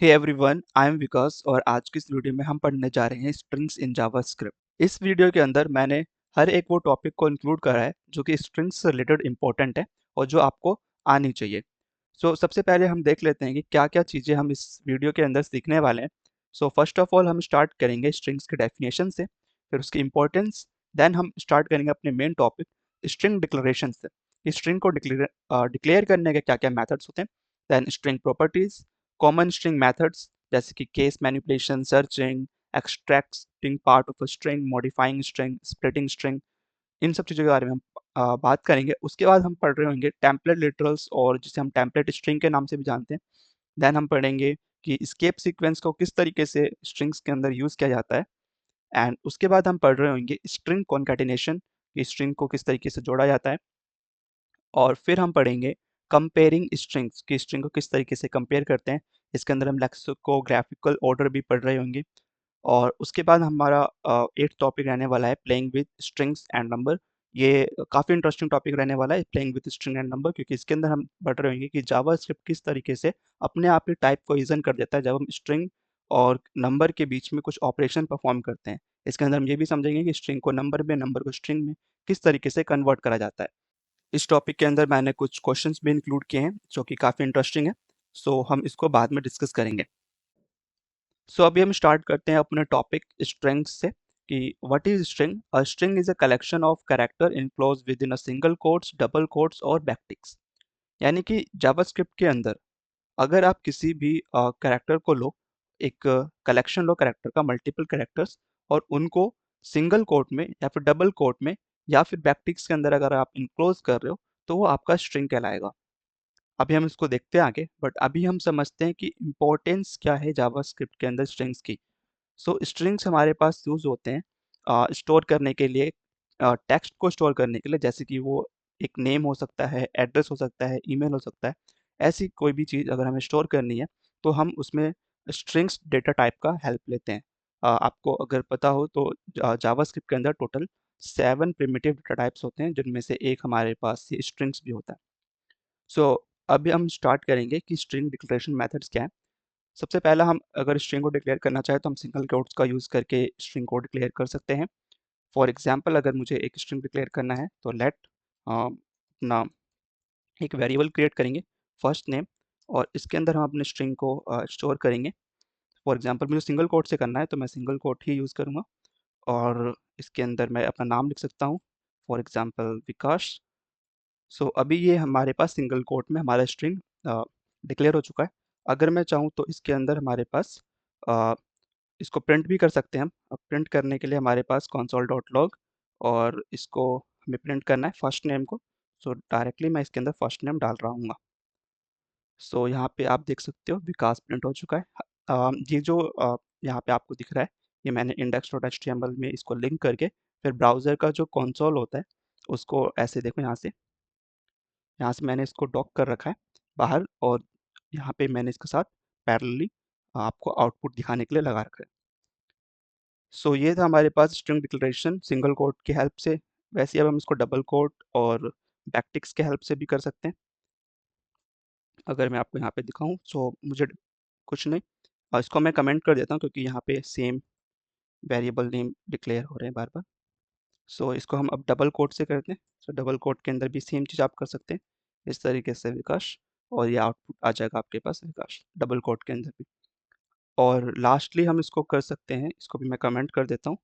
Hey everyone, I am विकास और आज की इस वीडियो में हम पढ़ने जा रहे हैं स्ट्रिंग्स इन जावास्क्रिप्ट। इस वीडियो के अंदर मैंने हर एक वो टॉपिक को इंक्लूड करा है जो कि स्ट्रिंग्स से रिलेटेड इंपॉर्टेंट है और जो आपको आनी चाहिए। सबसे पहले हम देख लेते हैं कि क्या-क्या चीज़ें हम इस वीडियो के अंदर सीखने वाले हैं। फर्स्ट ऑफ ऑल हम स्टार्ट करेंगे स्ट्रिंग्स के डेफिनेशन से, फिर उसकी इंपॉर्टेंस, देन हम स्टार्ट करेंगे अपने मेन टॉपिक स्ट्रिंग डिक्लेरेशन से। स्ट्रिंग को डिक्लेयर करने के क्या-क्या मेथड्स होते हैं, then string properties, common string methods जैसे कि case manipulation, searching, extracting part of a string, modifying string, splitting string, इन सब चीज़ों के बारे में हम बात करेंगे। उसके बाद हम पढ़ रहे होंगे टेम्पलेट लिटरल्स और जिसे हम टेम्पलेट स्ट्रिंग के नाम से भी जानते हैं। देन हम पढ़ेंगे कि एस्केप सीक्वेंस को किस तरीके से स्ट्रिंग्स के अंदर यूज़ किया जाता है। एंड उसके बाद हम पढ़ रहे होंगे स्ट्रिंग कॉन्कैटिनेशन, कि स्ट्रिंग को किस तरीके से जोड़ा जाता है। और फिर हम पढ़ेंगे कंपेयरिंग स्ट्रिंग्स, कि स्ट्रिंग को किस तरीके से कंपेयर करते हैं। इसके अंदर हम लेक्सिकोग्राफिकल ऑर्डर भी पढ़ रहे होंगे। और उसके बाद हमारा 8th टॉपिक रहने वाला है playing with strings and number. ये काफ़ी इंटरेस्टिंग टॉपिक रहने वाला है playing with string and number, क्योंकि इसके अंदर हम पढ़ रहे होंगे कि जावास्क्रिप्ट किस तरीके से अपने आप ही टाइप कोहेजन कर देता है जब हम स्ट्रिंग और नंबर के बीच में कुछ ऑपरेशन परफॉर्म करते हैं। इसके अंदर हम ये भी समझेंगे कि स्ट्रिंग को नंबर में, नंबर को स्ट्रिंग में किस तरीके से कन्वर्ट करा जाता है। इस टॉपिक के अंदर मैंने कुछ क्वेश्चंस भी इंक्लूड किए हैं जो कि काफ़ी इंटरेस्टिंग है। हम इसको बाद में डिस्कस करेंगे। अभी हम स्टार्ट करते हैं अपने टॉपिक स्ट्रिंग्स से, कि what is string. A string is a collection of character enclose with in a single quotes, double quotes और बैकटिक्स। यानी कि जावास्क्रिप्ट के अंदर अगर आप किसी भी कैरेक्टर को लो, एक कलेक्शन लो कैरेक्टर का, मल्टीपल कैरेक्टर्स, और उनको सिंगल कोट में या फिर डबल कोट में या फिर बैकटिक्स के अंदर अगर आप इनक्लोज कर रहे हो तो वो आपका स्ट्रिंग कहलाएगा। अभी हम इसको देखते हैं आगे, बट अभी हम समझते हैं कि इम्पोर्टेंस क्या है जावास्क्रिप्ट के अंदर स्ट्रिंग्स की। स्ट्रिंग्स हमारे पास यूज़ होते हैं स्टोर करने के लिए, टेक्स्ट को स्टोर करने के लिए, जैसे कि वो एक नेम हो सकता है, एड्रेस हो सकता है, ईमेल हो सकता है। ऐसी कोई भी चीज़ अगर हमें स्टोर करनी है तो हम उसमें स्ट्रिंग्स डेटा टाइप का हेल्प लेते हैं। आपको अगर पता हो तो जावास्क्रिप्ट के अंदर टोटल 7 प्रिमिटिव डेटा टाइप्स होते हैं, जिनमें से एक हमारे पास ये स्ट्रिंग्स भी होता है। सो अभी हम स्टार्ट करेंगे कि स्ट्रिंग डिक्लेरेशन मेथड्स क्या है। सबसे पहला, हम अगर स्ट्रिंग को डिक्लेयर करना चाहें तो हम सिंगल कोट्स का यूज़ करके स्ट्रिंग को डिक्लेयर कर सकते हैं। फॉर एग्जांपल, अगर मुझे एक स्ट्रिंग डिक्लेयर करना है तो लेट अपना एक वेरिएबल क्रिएट करेंगे फर्स्ट नेम, और इसके अंदर हम अपने स्ट्रिंग को स्टोर करेंगे। फॉर एग्जांपल मुझे सिंगल कोट से करना है तो मैं सिंगल कोट ही यूज़ करूँगा, और इसके अंदर मैं अपना नाम लिख सकता हूँ, फॉर एग्जांपल विकास। अभी ये हमारे पास सिंगल कोट में हमारा स्ट्रिंग डिक्लेयर हो चुका है। अगर मैं चाहूँ तो इसके अंदर हमारे पास अ, इसको प्रिंट भी कर सकते हैं हम। अब प्रिंट करने के लिए हमारे पास console.log, और इसको हमें प्रिंट करना है फर्स्ट नेम को। डायरेक्टली मैं इसके अंदर फर्स्ट नेम डाल रहा हूँ। यहाँ पे आप देख सकते हो विकास प्रिंट हो चुका है। ये जो यहाँ पे आपको दिख रहा है, ये मैंने index.html में इसको लिंक करके फिर ब्राउज़र का जो कंसोल होता है उसको ऐसे देखो, यहाँ से मैंने इसको डॉक कर रखा है बाहर, और यहाँ पे मैंने इसके साथ पैरेलली आपको आउटपुट दिखाने के लिए लगा रखा है। ये था हमारे पास स्ट्रिंग डिक्लेरेशन सिंगल कोट की हेल्प से। वैसे अब हम इसको डबल कोट और बैकटिक्स के हेल्प से भी कर सकते हैं। अगर मैं आपको यहाँ पे दिखाऊँ, मुझे कुछ नहीं, इसको मैं कमेंट कर देता हूँ क्योंकि यहाँ पे सेम वेरिएबल नेम डिक्लेयर हो रहे हैं बार बार। इसको हम अब डबल कोट से करते हैं। डबल कोट के अंदर भी सेम चीज़ आप कर सकते हैं, इस तरीके से विकास, और ये आउटपुट आ जाएगा आपके पास विकास डबल कोट के अंदर भी। और लास्टली हम इसको कर सकते हैं, इसको भी मैं कमेंट कर देता हूँ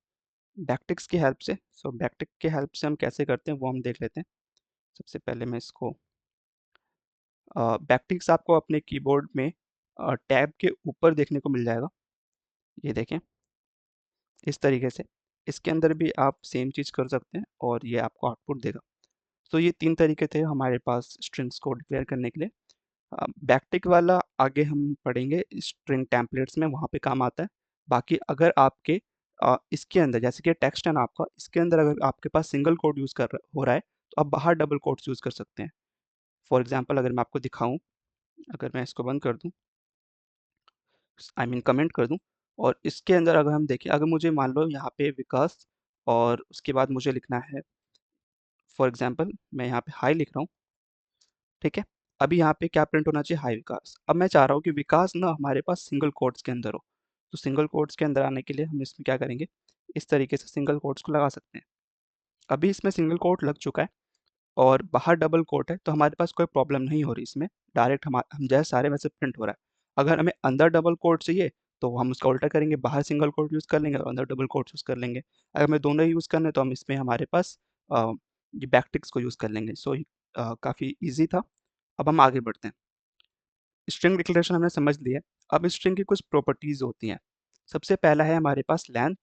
बैकटिक्स की हेल्प से। बैकटिक की हेल्प से हम कैसे करते हैं वो हम देख लेते हैं। सबसे पहले मैं इसको बैकटिक्स आपको अपने कीबोर्ड में टैब के ऊपर देखने को मिल जाएगा। ये देखें इस तरीके से, इसके अंदर भी आप सेम चीज़ कर सकते हैं और ये आपको आउटपुट देगा। ये 3 तरीके थे हमारे पास स्ट्रिंग्स को डिक्लेयर करने के लिए। बैकटिक वाला आगे हम पढ़ेंगे स्ट्रिंग टेम्पलेट्स में, वहाँ पे काम आता है। बाकी अगर आपके इसके अंदर जैसे कि टेक्स्ट है ना आपका, इसके अंदर अगर आपके पास सिंगल कोट यूज़ कर हो रहा है तो आप बाहर डबल कोट्स यूज़ कर सकते हैं। फॉर एग्जांपल अगर मैं आपको दिखाऊँ, अगर मैं इसको बंद कर दूँ, आई मीन कमेंट कर दूँ, और इसके अंदर अगर हम देखें, अगर मुझे मान लो यहाँ पे विकास और उसके बाद मुझे लिखना है, फॉर एग्जांपल मैं यहाँ पे हाय लिख रहा हूँ, ठीक है? अभी यहाँ पे क्या प्रिंट होना चाहिए, हाई विकास। अब मैं चाह रहा हूँ कि विकास ना हमारे पास सिंगल कोट्स के अंदर हो, तो सिंगल कोट्स के अंदर आने के लिए हम इसमें क्या करेंगे, इस तरीके से सिंगल कोट्स को लगा सकते हैं। अभी इसमें सिंगल कोट लग चुका है और बाहर डबल कोट है, तो हमारे पास कोई प्रॉब्लम नहीं हो रही इसमें, डायरेक्ट हम जैसे सारे वैसे प्रिंट हो रहा है। अगर हमें अंदर डबल कोट चाहिए तो हम उसका उल्टा करेंगे, बाहर सिंगल कोट यूज़ कर लेंगे और अंदर डबल कोट यूज़ कर लेंगे। अगर हमें दोनों ही यूज़ करना है तो हम इसमें हमारे पास ये बैकटिक्स को यूज़ कर लेंगे। सो काफ़ी ईजी था। अब हम आगे बढ़ते हैं। स्ट्रिंग डिक्लेरेशन हमने समझ लिया। अब स्ट्रिंग की कुछ प्रॉपर्टीज़ होती हैं। सबसे पहला है हमारे पास लेंथ।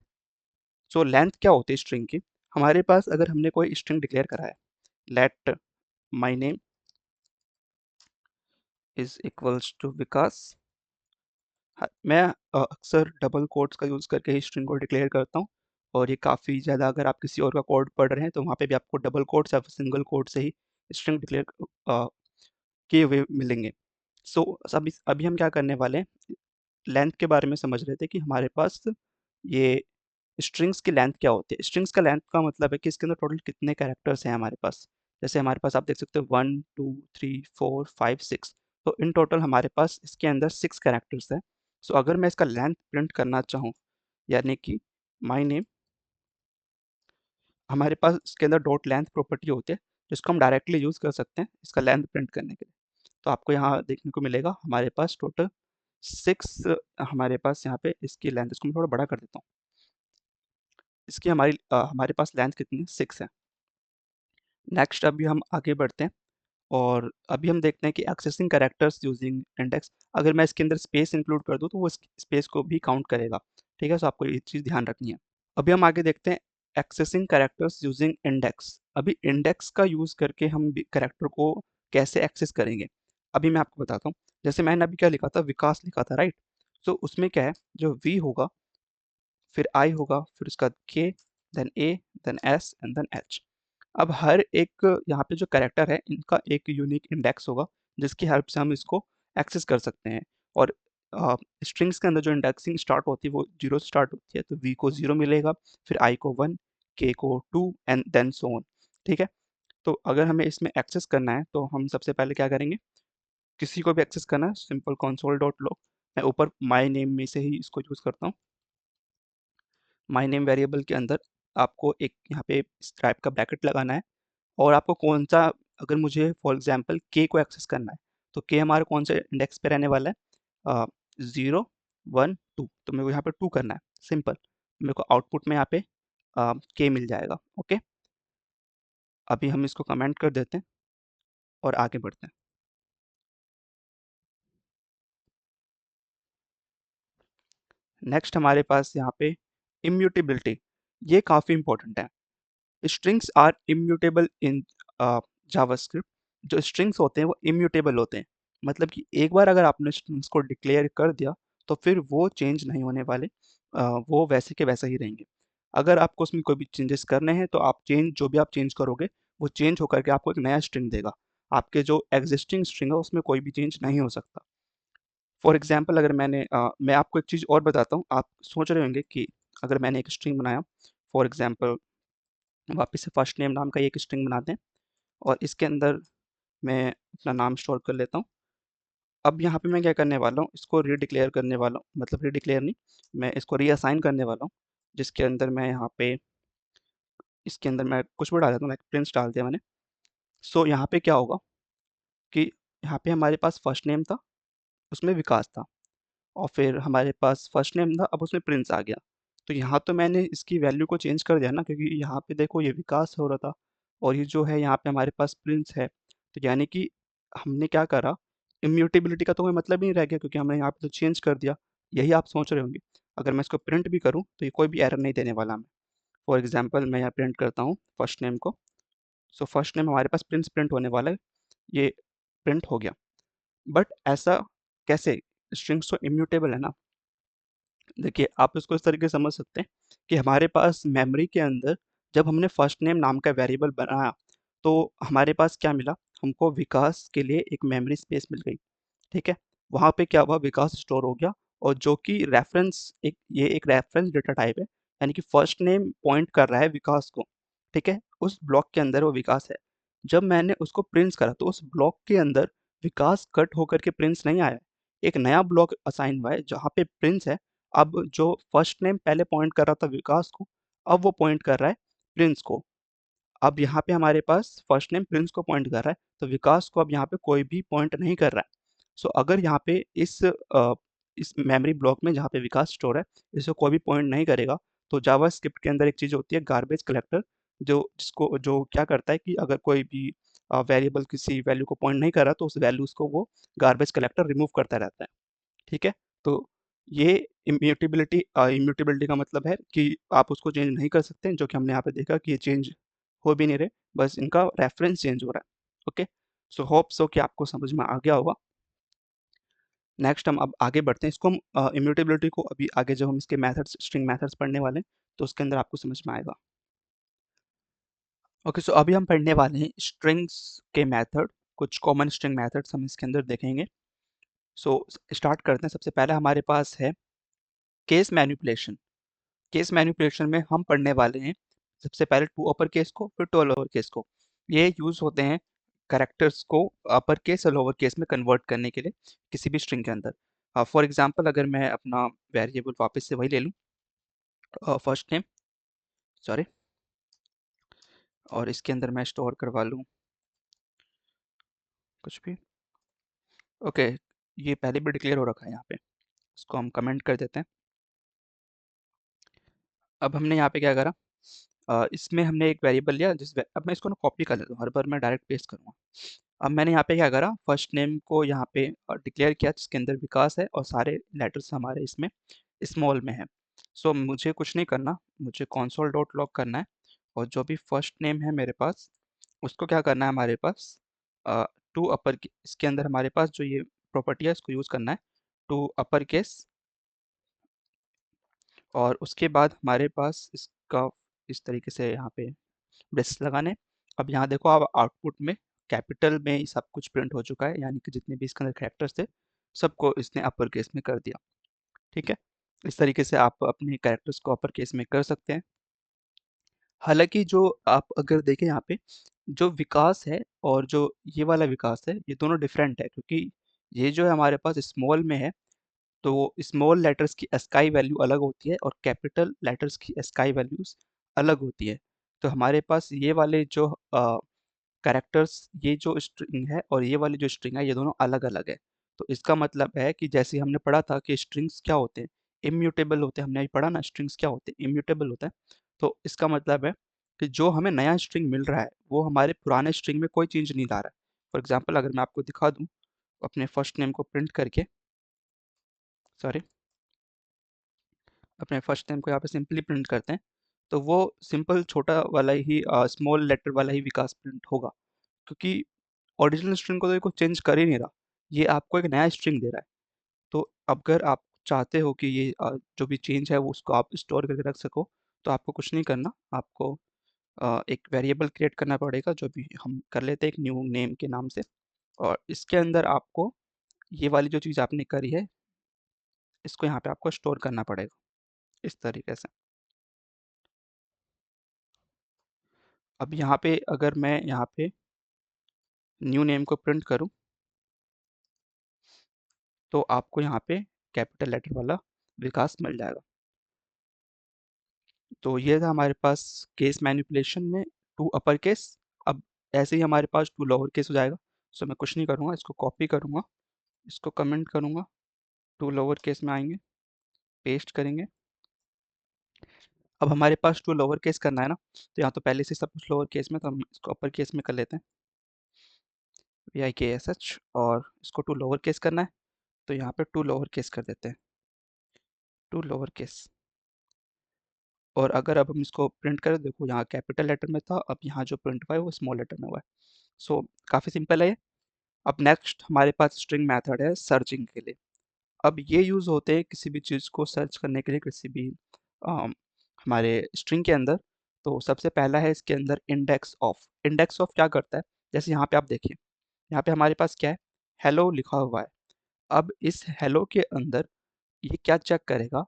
सो लेंथ क्या होती है स्ट्रिंग की, हमारे पास अगर हमने कोई स्ट्रिंग डिक्लेयर करा है, let my name is equals to Vikas. मैं अक्सर डबल कोट्स का यूज़ करके ही स्ट्रिंग को डिक्लेयर करता हूँ, और ये काफ़ी ज़्यादा, अगर आप किसी और का कोड पढ़ रहे हैं तो वहाँ पे भी आपको डबल कोट्स या फिर सिंगल कोट से ही स्ट्रिंग डिक्लेयर किए हुए मिलेंगे। सो अभी अभी हम क्या करने वाले हैं, लेंथ के बारे में समझ रहे थे कि हमारे पास ये स्ट्रिंग्स की लेंथ क्या होती है। स्ट्रिंग्स का लेंथ का मतलब है कि इसके अंदर टोटल कितने कैरेक्टर्स हैं हमारे पास। जैसे हमारे पास आप देख सकते हो 1 2 3 4 5 6, तो इन टोटल हमारे पास इसके अंदर 6 कैरेक्टर्स हैं। सो अगर मैं इसका लेंथ प्रिंट करना चाहूँ, यानी कि माय नेम, हमारे पास इसके अंदर डॉट लेंथ प्रॉपर्टी होती है जिसको हम डायरेक्टली यूज़ कर सकते हैं इसका लेंथ प्रिंट करने के लिए। तो आपको यहाँ देखने को मिलेगा हमारे पास टोटल 6, हमारे पास यहाँ पे इसकी लेंथ, इसको मैं थोड़ा बड़ा कर देता हूँ। इसकी हमारे पास लेंथ कितनी है, 6 है। नेक्स्ट अभी हम आगे बढ़ते हैं और अभी हम देखते हैं कि एक्सेसिंग कैरेक्टर्स यूजिंग इंडेक्स, अगर मैं इसके अंदर स्पेस इंक्लूड कर दूँ तो वो स्पेस को भी काउंट करेगा। ठीक है, सो आपको ये चीज़ ध्यान रखनी है। अभी हम आगे देखते हैं एक्सेसिंग कैरेक्टर्स यूजिंग इंडेक्स। अभी इंडेक्स का यूज़ करके हम कैरेक्टर को कैसे एक्सेस करेंगे, अभी मैं आपको बताता हूँ। जैसे मैंने अभी क्या लिखा था, विकास लिखा था, राइट। सो उसमें क्या है, जो वी होगा, फिर आई होगा, फिर उसका K, then A, then S and then H. अब हर एक यहाँ पे जो कैरेक्टर है इनका एक यूनिक इंडेक्स होगा जिसकी हेल्प से हम इसको एक्सेस कर सकते हैं। और स्ट्रिंग्स के अंदर जो इंडेक्सिंग स्टार्ट होती है वो 0 से स्टार्ट होती है, तो वी को 0 मिलेगा, फिर आई को 1, के को 2 एंड देन सो ऑन। ठीक है, तो अगर हमें इसमें एक्सेस करना है तो हम सबसे पहले क्या करेंगे, किसी को भी एक्सेस करना है सिंपल कंसोल डॉट लॉग, मैं ऊपर माई नेम में से ही इसको यूज़ करता हूँ। माई नेम वेरिएबल के अंदर आपको एक यहाँ पे इस टाइप का ब्रैकेट लगाना है, और आपको कौन-सा, अगर मुझे फॉर एग्ज़ाम्पल के को एक्सेस करना है, तो के हमारा कौन से इंडेक्स पे रहने वाला है, 0, 1, 2, तो मेरे को यहाँ पे 2 करना है, सिंपल। मेरे को आउटपुट में यहाँ पे के मिल जाएगा, ओके। अभी हम इसको कमेंट कर देते हैं और आगे बढ़ते हैं। नेक्स्ट हमारे पास यहाँ पे इम्यूटेबिलिटी, ये काफ़ी इंपॉर्टेंट है। Strings are immutable in JavaScript. जो स्ट्रिंग्स होते हैं वो इम्यूटेबल होते हैं, मतलब कि एक बार अगर आपने स्ट्रिंग्स को डिक्लेयर कर दिया तो फिर वो चेंज नहीं होने वाले, वो वैसे के वैसे ही रहेंगे। अगर आपको उसमें कोई भी चेंजेस करने हैं तो आप जो भी आप चेंज करोगे वो चेंज होकर के आपको एक नया स्ट्रिंग देगा। आपके जो एग्जिस्टिंग स्ट्रिंग है उसमें कोई भी चेंज नहीं हो सकता। फॉर एग्जाम्पल अगर मैं आपको एक चीज़ और बताता हूँ, आप सोच रहे होंगे कि अगर मैंने एक स्ट्रिंग बनाया, फॉर एग्जाम्पल वापस से फर्स्ट नेम नाम का एक स्ट्रिंग बनाते हैं और इसके अंदर मैं अपना नाम स्टोर कर लेता हूँ। अब यहाँ पे मैं क्या करने वाला हूँ, इसको रीडिक्लेयर करने वाला हूँ, मतलब रीडिक्लेयर नहीं, मैं इसको रीअसाइन करने वाला हूँ, जिसके अंदर मैं यहाँ पे इसके अंदर मैं कुछ भी डाल देता हूँ, लाइक प्रिंस डाल दिया मैंने। सो यहाँ पे क्या होगा कि यहाँ पे हमारे पास फर्स्ट नेम था, उसमें विकास था, और फिर हमारे पास फर्स्ट नेम था, अब उसमें प्रिंस आ गया। तो यहाँ तो मैंने इसकी वैल्यू को चेंज कर दिया ना, क्योंकि यहाँ पे देखो ये विकास हो रहा था और ये जो है यहाँ पे हमारे पास प्रिंस है। तो यानी कि हमने क्या करा, इम्यूटेबिलिटी का तो कोई मतलब ही नहीं रह गया, क्योंकि हमने यहाँ पे तो चेंज कर दिया। यही आप सोच रहे होंगे, अगर मैं इसको प्रिंट भी करूँ तो ये कोई भी एरर नहीं देने वाला हमें। फॉर एग्जाम्पल मैं यहाँ प्रिंट करता हूँ फर्स्ट नेम को। सो फर्स्ट नेम हमारे पास प्रिंस प्रिंट होने वाला है, ये प्रिंट हो गया। बट ऐसा कैसे, स्ट्रिंग्स तो इम्यूटेबल है ना। देखिए, आप इसको इस तरीके से समझ सकते हैं कि हमारे पास मेमोरी के अंदर जब हमने फर्स्ट नेम नाम का वेरिएबल बनाया, तो हमारे पास क्या मिला, हमको विकास के लिए एक मेमोरी स्पेस मिल गई। ठीक है? वहाँ पे क्या हुआ, विकास स्टोर हो गया, और जो कि ये एक रेफरेंस डेटा टाइप है, यानी कि फर्स्ट नेम पॉइंट कर रहा है विकास को। ठीक है? उस ब्लॉक के अंदर वो विकास है। जब मैंने उसको प्रिंट करा तो उस ब्लॉक के अंदर विकास कट होकर के प्रिंस नहीं आया है, एक नया ब्लॉक असाइन हुआ है जहाँ पे प्रिंस है। अब जो फर्स्ट नेम पहले पॉइंट कर रहा था विकास को, अब वो पॉइंट कर रहा है प्रिंस को। अब यहाँ पे हमारे पास फर्स्ट नेम प्रिंस को पॉइंट कर रहा है, तो विकास को अब यहाँ पे कोई भी पॉइंट नहीं कर रहा है। सो अगर यहाँ पे इस मेमोरी ब्लॉक में जहाँ पे विकास स्टोर है, इसे कोई भी पॉइंट नहीं करेगा, तो जावास्क्रिप्ट के अंदर एक चीज़ होती है गार्बेज कलेक्टर, जो क्या करता है कि अगर कोई भी वेरिएबल किसी वैल्यू को पॉइंट नहीं कर रहा, तो उस वैल्यूज़ को वो गार्बेज कलेक्टर रिमूव करता रहता है। ठीक है? तो ये इम्यूटेबिलिटी का मतलब है कि आप उसको चेंज नहीं कर सकते, जो कि हमने यहाँ पे देखा कि ये चेंज हो भी नहीं रहे, बस इनका रेफरेंस चेंज हो रहा है। ओके, सो होप सो कि आपको समझ में आ गया होगा। नेक्स्ट हम अब आगे बढ़ते हैं, इसको हम इम्यूटेबिलिटी को अभी आगे जब हम इसके मेथड्स स्ट्रिंग मेथड्स पढ़ने वाले हैं, तो उसके अंदर आपको समझ में आएगा। ओके, सो अभी हम पढ़ने वाले हैं स्ट्रिंग्स के मेथड, कुछ कॉमन स्ट्रिंग मेथड्स हम इसके अंदर देखेंगे। सो स्टार्ट करते हैं। सबसे पहले हमारे पास है केस मैनिपुलेशन। केस मैनिपुलेशन में हम पढ़ने वाले हैं सबसे पहले टू अपर केस को, फिर टू लोअर केस को। ये यूज होते हैं कैरेक्टर्स को अपर केस और लोअर केस में कन्वर्ट करने के लिए किसी भी स्ट्रिंग के अंदर। फॉर एग्जांपल अगर मैं अपना वेरिएबल वापस से वही ले लूँ, फर्स्ट नेम, सॉरी, और इसके अंदर मैं स्टोर करवा लूँ कुछ भी। ओके, ये पहले भी डिक्लेयर हो रखा है यहाँ पे, इसको हम कमेंट कर देते हैं। अब हमने यहाँ पे क्या करा, इसमें हमने एक वेरिएबल लिया अब मैं इसको ना कॉपी कर लेता हूँ, हर बार मैं डायरेक्ट पेस्ट करूँगा। अब मैंने यहाँ पे क्या करा, फर्स्ट नेम को यहाँ पे डिक्लेयर किया जिसके अंदर विकास है और सारे लेटर्स हमारे इसमें स्मॉल में है। सो मुझे कुछ नहीं करना, मुझे console डॉट लॉग करना है, और जो भी फर्स्ट नेम है मेरे पास उसको क्या करना है, हमारे पास टू अपर, इसके अंदर हमारे पास जो ये प्रॉपर्टी है इसको यूज़ करना है, टू अपर केस, और उसके बाद हमारे पास इसका इस तरीके से यहाँ पे ब्रेसेस लगाने। अब यहाँ देखो, अब आउटपुट में कैपिटल में ही सब कुछ प्रिंट हो चुका है, यानी कि जितने भी इसके अंदर कैरेक्टर्स थे सबको इसने अपर केस में कर दिया। ठीक है, इस तरीके से आप अपने कैरेक्टर्स को अपर केस में कर सकते हैं। हालांकि जो आप अगर देखें यहाँ पे, जो विकास है और जो ये वाला विकास है, ये दोनों डिफरेंट है, क्योंकि ये जो है हमारे पास स्मॉल में है, तो स्मॉल लेटर्स की एस्काई वैल्यू अलग होती है और कैपिटल लेटर्स की एस्काई वैल्यूज अलग होती है। तो हमारे पास ये वाले जो कैरेक्टर्स, ये जो स्ट्रिंग है और ये वाली जो स्ट्रिंग है, ये दोनों अलग अलग है। तो इसका मतलब है कि जैसे हमने पढ़ा था कि स्ट्रिंग्स क्या होते हैं, इम्यूटेबल होते हैं, हमने अभी पढ़ा ना स्ट्रिंग्स क्या होते हैं, इम्यूटेबल होता है। तो इसका मतलब है कि जो हमें नया स्ट्रिंग मिल रहा है वो हमारे पुराने स्ट्रिंग में कोई चेंज नहीं ला रहा है। फॉर एग्जाम्पल अगर मैं आपको दिखा दूँ अपने फर्स्ट नेम को प्रिंट करके, सॉरी, अपने फर्स्ट नेम को यहाँ पे सिंपली प्रिंट करते हैं, तो वो सिंपल छोटा वाला ही स्मॉल लेटर वाला ही विकास प्रिंट होगा, क्योंकि ओरिजिनल स्ट्रिंग को तो ये कुछ चेंज कर ही नहीं रहा, ये आपको एक नया स्ट्रिंग दे रहा है। तो अगर आप चाहते हो कि ये जो भी चेंज है वो उसको आप स्टोर करके रख सको, तो आपको कुछ नहीं करना, आपको एक वेरिएबल क्रिएट करना पड़ेगा, जो भी हम कर लेते हैं एक न्यू नेम के नाम से, और इसके अंदर आपको ये वाली जो चीज़ आपने करी है इसको यहाँ पे आपको स्टोर करना पड़ेगा इस तरीके से। अब यहाँ पे अगर मैं यहाँ पे न्यू नेम को प्रिंट करूँ, तो आपको यहाँ पे कैपिटल लेटर वाला विकास मिल जाएगा। तो ये था हमारे पास केस मैनिपुलेशन में टू अपर केस। अब ऐसे ही हमारे पास टू लोअर केस हो जाएगा। सो मैं कुछ नहीं करूँगा, इसको कॉपी करूँगा, इसको कमेंट करूँगा, टू लोअर केस में आएंगे, पेस्ट करेंगे। अब हमारे पास टू लोअर केस करना है ना, तो यहाँ तो पहले से सब कुछ लोअर केस में, तो हम इसको अपर केस में कर लेते हैं, VIKSH, और इसको टू लोअर केस करना है, तो यहाँ पे टू लोअर केस कर देते हैं, टू लोअर केस। और अगर अब हम इसको प्रिंट करें, देखो यहाँ कैपिटल लेटर में था, अब यहाँ जो प्रिंट हुआ है वो स्मॉल लेटर में हुआ है। सो काफ़ी सिंपल है ये। अब नेक्स्ट हमारे पास स्ट्रिंग मेथड है सर्चिंग के लिए। अब ये यूज़ होते हैं किसी भी चीज़ को सर्च करने के लिए, किसी भी अम, हमारे स्ट्रिंग के अंदर। तो सबसे पहला है इसके अंदर इंडेक्स ऑफ। इंडेक्स ऑफ क्या करता है, जैसे यहाँ पे आप देखिए, यहाँ पे हमारे पास क्या है, हेलो लिखा हुआ है। अब इस हेलो के अंदर ये क्या चेक करेगा,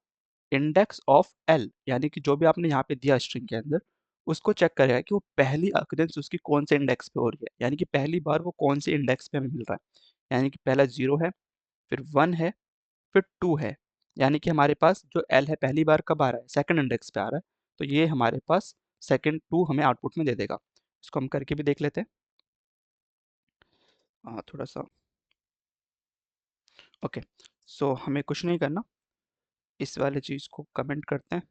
इंडेक्स ऑफ एल, यानी कि जो भी आपने यहाँ पे दिया स्ट्रिंग के अंदर, उसको चेक करेगा कि वो पहली अकरेंस उसकी कौन से इंडेक्स पे हो रही है, यानी कि पहली बार वो कौन से इंडेक्स पे हमें मिल रहा है। यानी कि पहला 0 है, फिर 1 है, फिर 2 है। यानी कि हमारे पास जो एल है पहली बार कब आ रहा है, सेकंड इंडेक्स पे आ रहा है। तो ये हमारे पास सेकंड 2 हमें आउटपुट में दे देगा। इसको हम करके भी देख लेते हैं। थोड़ा सा ओके। सो हमें कुछ नहीं करना, इस वाले चीज़ को कमेंट करते हैं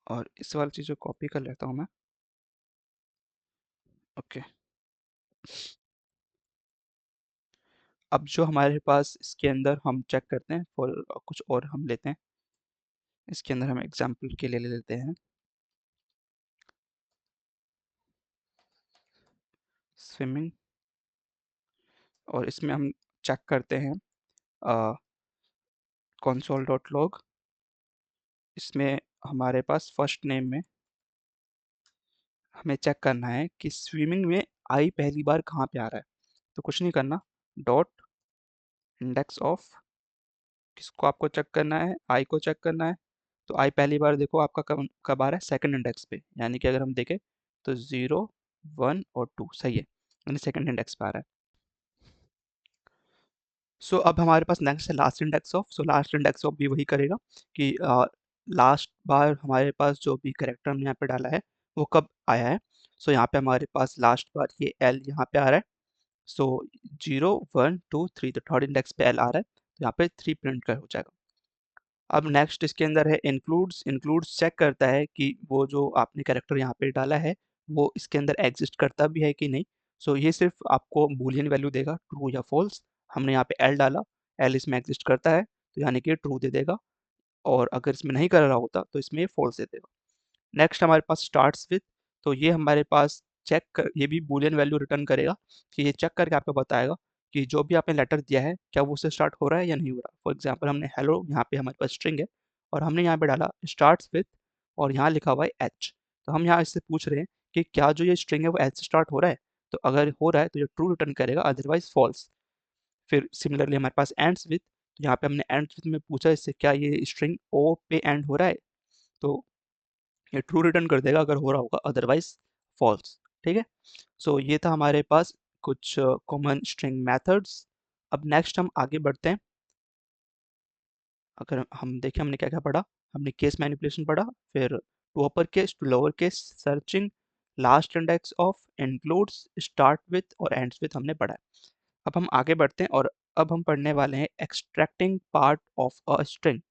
और इस वाली चीज़ को कॉपी कर लेता हूँ मैं। ओके। अब जो हमारे पास इसके अंदर हम चेक करते हैं, और कुछ और हम लेते हैं। इसके अंदर हम एग्जाम्पल के लिए ले लेते हैं स्विमिंग, और इसमें हम चेक करते हैं console डॉट लॉग। इसमें हमारे पास फर्स्ट नेम में हमें चेक करना है कि स्विमिंग में आई पहली बार कहाँ पे आ रहा है। तो कुछ नहीं करना, डॉट इंडेक्स ऑफ, किसको आपको चेक करना है, आई को चेक करना है। तो आई पहली बार देखो आपका कब कब आ रहा है, सेकंड इंडेक्स पे। यानी कि अगर हम देखें तो 0, 1 और 2 सही है, यानी सेकंड इंडेक्स पे आ रहा है। सो अब हमारे पास नेक्स्ट है last index of. So last index of भी वही करेगा कि लास्ट बार हमारे पास जो भी करेक्टर हमने यहाँ पे डाला है वो कब आया है। सो यहाँ पे हमारे पास लास्ट बार ये एल यहाँ पे आ रहा है। सो 0, 1, 2, 3, तो थर्ड इंडेक्स पे एल आ रहा है, तो यहाँ पे 3 प्रिंट कर हो जाएगा। अब नेक्स्ट इसके अंदर है इंक्लूड्स। इंक्लूड्स चेक करता है कि वो जो आपने कैरेक्टर यहाँ पे डाला है वो इसके अंदर एग्जिस्ट करता भी है कि नहीं। सो ये सिर्फ आपको बूलियन वैल्यू देगा, ट्रू या फॉल्स। हमने यहाँ पे एल डाला, एल इसमें एग्जिस्ट करता है तो यानी कि ट्रू दे देगा, और अगर इसमें नहीं कर रहा होता तो इसमें फॉल्स दे देगा। नेक्स्ट हमारे पास स्टार्ट्स विथ। तो ये हमारे पास चेक कर, ये भी बूलियन वैल्यू रिटर्न करेगा कि ये चेक करके आपको बताएगा कि जो भी आपने लेटर दिया है क्या वो उससे स्टार्ट हो रहा है या नहीं हो रहा। फॉर एग्जांपल हमने हेलो, यहाँ पे हमारे पास स्ट्रिंग है और हमने यहाँ पे डाला स्टार्ट्स विथ और यहाँ लिखा हुआ है एच। तो हम यहाँ इससे पूछ रहे हैं कि क्या जो ये स्ट्रिंग है वो एच से स्टार्ट हो रहा है। तो अगर हो रहा है तो ये ट्रू रिटर्न करेगा, अदरवाइज फॉल्स। फिर सिमिलरली हमारे पास एंड्स विथ। यहाँ पे हमने एंड्स विथ में पूछा इससे क्या ये स्ट्रिंग ओ पे एंड हो रहा है, तो ये ट्रू रिटर्न कर देगा अगर हो रहा होगा, अदरवाइज फॉल्स। ठीक है। सो ये था हमारे पास कुछ कॉमन स्ट्रिंग मेथड्स। अब नेक्स्ट हम आगे बढ़ते हैं। अगर हम देखें हमने क्या क्या पढ़ा, हमने केस मैनिपुलेशन पढ़ा, फिर to upper case to lower case searching, last index of, includes, start with और एंड्स विथ हमने पढ़ा है। अब हम आगे बढ़ते हैं और अब हम पढ़ने वाले हैं extracting part of a string.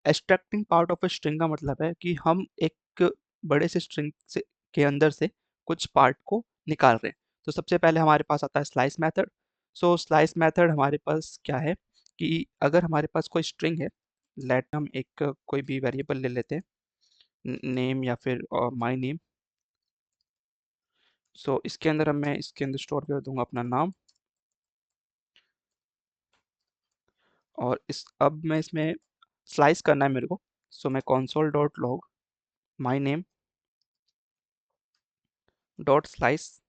Extracting part of a string का मतलब है कि हम एक बड़े से स्ट्रिंग से के अंदर से कुछ पार्ट को निकाल रहे हैं। तो सबसे पहले हमारे पास आता है स्लाइस मेथड। सो स्लाइस मेथड हमारे पास क्या है कि अगर हमारे पास कोई स्ट्रिंग है, लेट हम एक कोई भी वेरिएबल ले लेते हैं, नेम या फिर माय नेम। सो इसके अंदर मैं इसके अंदर स्टोर कर दूंगा अपना नाम, और इस अब मैं इसमें स्लाइस करना है मेरे को। सो मैं console dot log my name dot slice.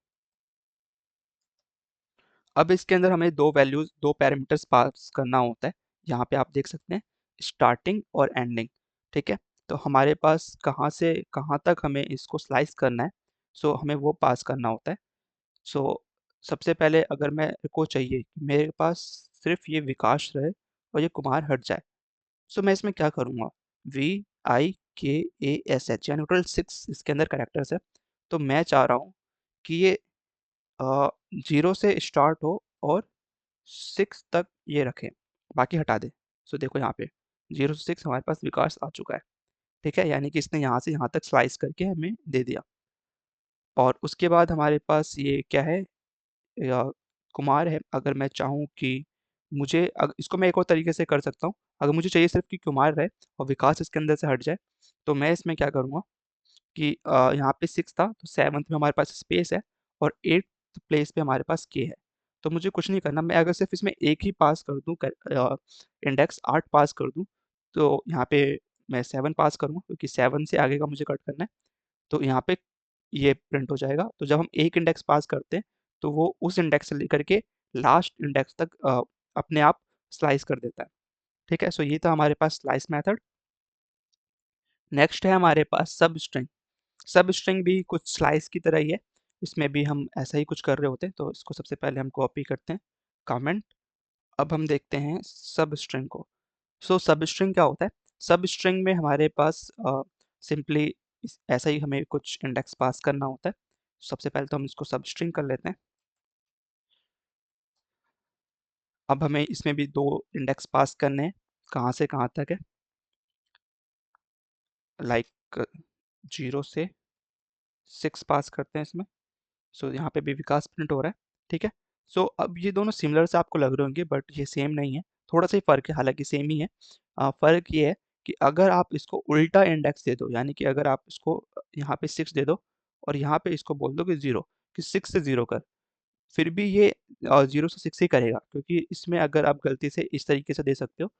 अब इसके अंदर हमें दो वैल्यूज, दो पैरामीटर्स पास करना होता है। यहाँ पे आप देख सकते हैं स्टार्टिंग और एंडिंग। ठीक है। तो हमारे पास कहाँ से कहाँ तक हमें इसको स्लाइस करना है, सो हमें वो पास करना होता है। सो सबसे पहले अगर मेरे को चाहिए कि मेरे पास सिर्फ ये विकास रहे और ये कुमार हट जाए, सो मैं इसमें क्या करूँगा, VIKASH यानी टोटल 6 इसके अंदर करेक्टर्स है। तो मैं चाह रहा हूँ कि ये 0 से स्टार्ट हो और 6 तक ये रखें, बाकी हटा दें। सो देखो यहाँ पे 0 से 6 हमारे पास विकास आ चुका है। ठीक है, यानी कि इसने यहाँ से यहाँ तक स्लाइस करके हमें दे दिया। और उसके बाद हमारे पास ये क्या है, या कुमार है। अगर मैं चाहूँ कि मुझे इसको मैं एक और तरीके से कर सकता हूँ। अगर मुझे चाहिए सिर्फ कि कुमार रहे और विकास इसके अंदर से हट जाए, तो मैं इसमें क्या करूँगा कि यहाँ पे 6 था तो 7th में हमारे पास स्पेस है और 8th प्लेस पे हमारे पास के है। तो मुझे कुछ नहीं करना, मैं अगर सिर्फ इसमें एक ही पास कर दूँ, इंडेक्स 8 पास कर दूँ, तो यहाँ पे मैं 7 पास करूँगा क्योंकि 7 से आगे का मुझे कट करना है। तो यहाँ पे ये प्रिंट हो जाएगा। तो जब हम एक इंडेक्स पास करते हैं तो वो उस इंडेक्स से लेकर के लास्ट इंडेक्स तक अपने आप स्लाइस कर देता है। ठीक है। सो ये था हमारे पास स्लाइस मेथड। नेक्स्ट है हमारे पास सब स्ट्रिंग। सब स्ट्रिंग भी कुछ स्लाइस की तरह ही है। इसमें भी हम ऐसा ही कुछ कर रहे होते हैं, तो इसको सबसे पहले हम कॉपी करते हैं, कमेंट। अब हम देखते हैं सब स्ट्रिंग को। सो सब स्ट्रिंग क्या होता है? सब स्ट्रिंग में हमारे पास सिंपली ऐसा ही हमें कुछ इंडेक्स पास करना होता है। सबसे पहले तो हम इसको सब स्ट्रिंग कर लेते हैं। अब हमें इसमें भी दो इंडेक्स पास करने हैं, कहाँ से कहाँ तक है, लाइक 0 से 6 पास करते हैं इसमें। सो यहाँ पे भी विकास प्रिंट हो रहा है, ठीक है। सो अब ये दोनों सिमिलर से आपको लग रहे होंगे, बट ये सेम नहीं है, थोड़ा सा ही फ़र्क है, हालांकि सेम ही है। फ़र्क ये है कि अगर आप इसको उल्टा इंडेक्स दे दो, यानी कि अगर आप इसको यहाँ पे 6 दे दो और यहाँ पे इसको बोल दो कि 0, कि 6 से 0 कर, फिर भी ये 0 से 6 ही करेगा, क्योंकि इसमें अगर आप गलती से इस तरीके से दे सकते हो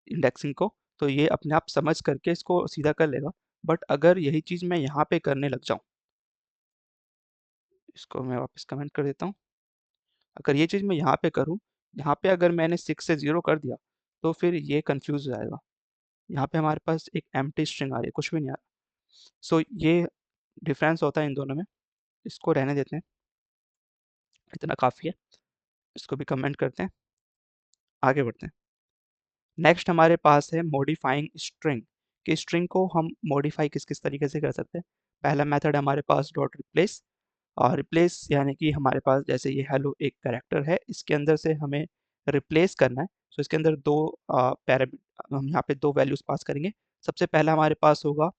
इंडेक्सिंग को, तो ये अपने आप समझ करके इसको सीधा कर लेगा। बट अगर यही चीज़ मैं यहाँ पे करने लग जाऊँ, इसको मैं वापस कमेंट कर देता हूँ। अगर ये चीज़ मैं यहाँ पे करूँ, यहाँ पे अगर मैंने 6 से 0 कर दिया, तो फिर ये कन्फ्यूज़ हो जाएगा। यहाँ पे हमारे पास एक एम्प्टी स्ट्रिंग आ रही है, कुछ भी नहीं आ रहा। सो ये डिफरेंस होता है इन दोनों में। इसको रहने देते हैं, इतना काफ़ी है। इसको भी कमेंट करते हैं, आगे बढ़ते हैं। नेक्स्ट हमारे पास है मॉडिफाइंग स्ट्रिंग, कि स्ट्रिंग को हम मॉडिफाई किस किस तरीके से कर सकते हैं। पहला मेथड हमारे पास डॉट रिप्लेस, और रिप्लेस यानी कि हमारे पास जैसे ये हेलो एक कैरेक्टर है, इसके अंदर से हमें रिप्लेस करना है। सो इसके अंदर दो हम यहाँ पे दो वैल्यूज़ पास करेंगे। सबसे पहला हमारे पास होगा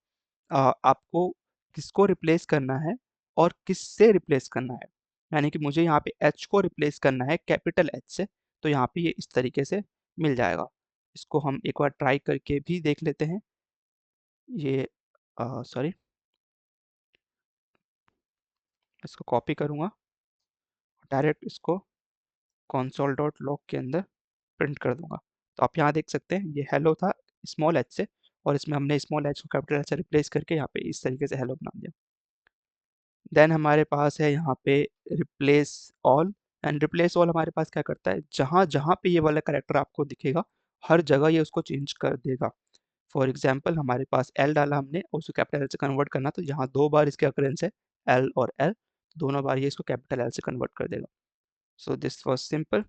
आपको किसको रिप्लेस करना है और किससे रिप्लेस करना है, यानी कि मुझे यहाँ पे एच को रिप्लेस करना है कैपिटल एच से, तो यहाँ पे ये इस तरीके से मिल जाएगा। इसको हम एक बार ट्राई करके भी देख लेते हैं। ये सॉरी, इसको कॉपी करूँगा, डायरेक्ट इसको console डॉट लॉग के अंदर प्रिंट कर दूंगा। तो आप यहाँ देख सकते हैं ये हेलो था स्मॉल एच से, और इसमें हमने स्मॉल एच को कैपिटल एच से रिप्लेस करके यहाँ पे इस तरीके से हेलो बना दिया। देन हमारे पास है यहाँ पे replace all, and replace all हमारे पास क्या करता है, जहाँ जहाँ पे ये वाला करेक्टर आपको दिखेगा, हर जगह ये उसको चेंज कर देगा। फॉर एग्जाम्पल हमारे पास एल डाला हमने और उसको कैपिटल एल से कन्वर्ट करना, तो यहाँ दो बार इसके अकरेंस है एल और एल, दोनों बार ये इसको कैपिटल एल से कन्वर्ट कर देगा। So this was simple.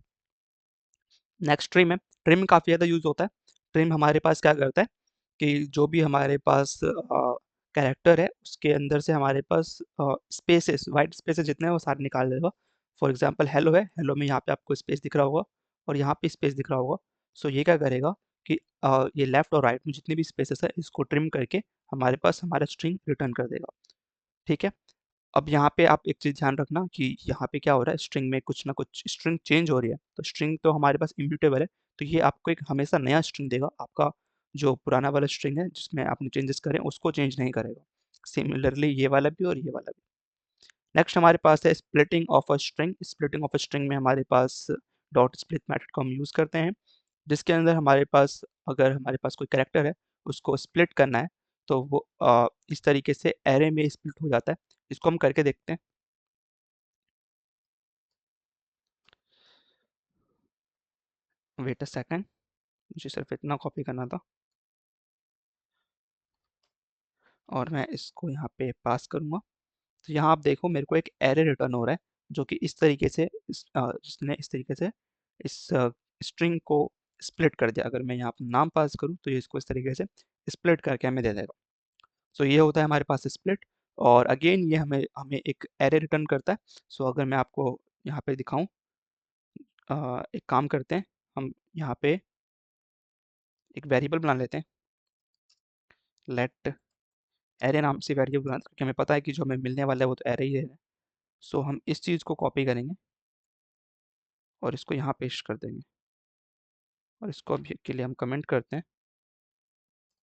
Next trim है। ट्रिम काफ़ी ज़्यादा यूज़ होता है। ट्रिम हमारे पास क्या करता है कि जो भी हमारे पास कैरेक्टर है उसके अंदर से हमारे पास स्पेसेस, वाइट स्पेसेस जितने हैं वो सारे निकाल देगा। फॉर एग्जांपल हेलो है, हेलो में यहाँ पे आपको स्पेस दिख रहा होगा और यहाँ पे स्पेस दिख रहा होगा। सो ये क्या करेगा कि ये लेफ्ट और राइट में जितने भी स्पेसेस है इसको ट्रिम करके हमारे पास हमारा स्ट्रिंग रिटर्न कर देगा, ठीक है। अब यहाँ पे आप एक चीज़ ध्यान रखना कि यहाँ पे क्या हो रहा है, स्ट्रिंग में कुछ ना कुछ स्ट्रिंग चेंज हो रही है, तो स्ट्रिंग तो हमारे पास इम्यूटेबल है, तो ये आपको एक हमेशा नया स्ट्रिंग देगा। आपका जो पुराना वाला स्ट्रिंग है जिसमें आपने चेंजेस करे उसको चेंज नहीं करेगा। सिमिलरली ये वाला भी और ये वाला भी। नेक्स्ट हमारे पास है splitting of a string. Splitting of a string में हमारे पास डॉट स्प्लिट मेथड को हम यूज़ करते हैं, जिसके अंदर हमारे पास अगर हमारे पास कोई कैरेक्टर है उसको स्प्लिट करना है, तो वो इस तरीके से एरे में स्प्लिट हो जाता है। इसको हम करके देखते हैं। वेट अ सेकंड, मुझे सिर्फ इतना कॉपी करना था और मैं इसको यहाँ पे पास करूँगा। तो यहाँ आप देखो मेरे को एक एरे रिटर्न हो रहा है, जो कि इस तरीके से जिसने इस तरीके से इस स्ट्रिंग को स्प्लिट कर दिया। अगर मैं यहाँ पे नाम पास करूँ तो ये इसको इस तरीके से स्प्लिट करके हमें दे देगा। सो ये होता है हमारे पास स्प्लिट, और अगेन ये हमें हमें एक एरे रिटर्न करता है। सो अगर मैं आपको यहाँ पे दिखाऊँ, एक काम करते हैं, हम यहाँ पे एक वेरिएबल बना लेते हैं, लेट एरे नाम से वेरिएबल बना, क्योंकि हमें पता है कि जो हमें मिलने वाला है वो तो एरे ही है। सो हम इस चीज़ को कॉपी करेंगे और इसको यहाँ पेस्ट कर देंगे, और इसको अभी के लिए हम कमेंट करते हैं।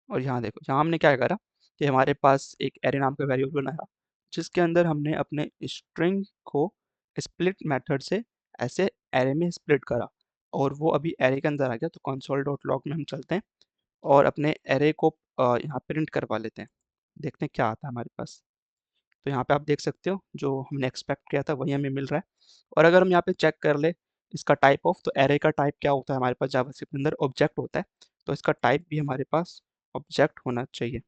और यहाँ देखो, यहाँ हमने क्या करा कि हमारे पास एक एरे नाम का वेरिएबल बनाया, जिसके अंदर हमने अपने स्ट्रिंग को स्प्लिट मेथड से ऐसे एरे में स्प्लिट करा, और वो अभी एरे के अंदर आ गया। तो कंसोल डॉट लॉग में हम चलते हैं और अपने एरे को यहाँ प्रिंट करवा लेते हैं, देखते हैं क्या आता है हमारे पास। तो यहाँ पे आप देख सकते हो जो हमने एक्सपेक्ट किया था वही हमें मिल रहा है। और अगर हम यहाँ पे चेक कर ले इसका टाइप ऑफ, तो एरे का टाइप क्या होता है हमारे पास जावास्क्रिप्ट के अंदर, ऑब्जेक्ट होता है। तो इसका टाइप भी हमारे पास ऑब्जेक्ट होना चाहिए।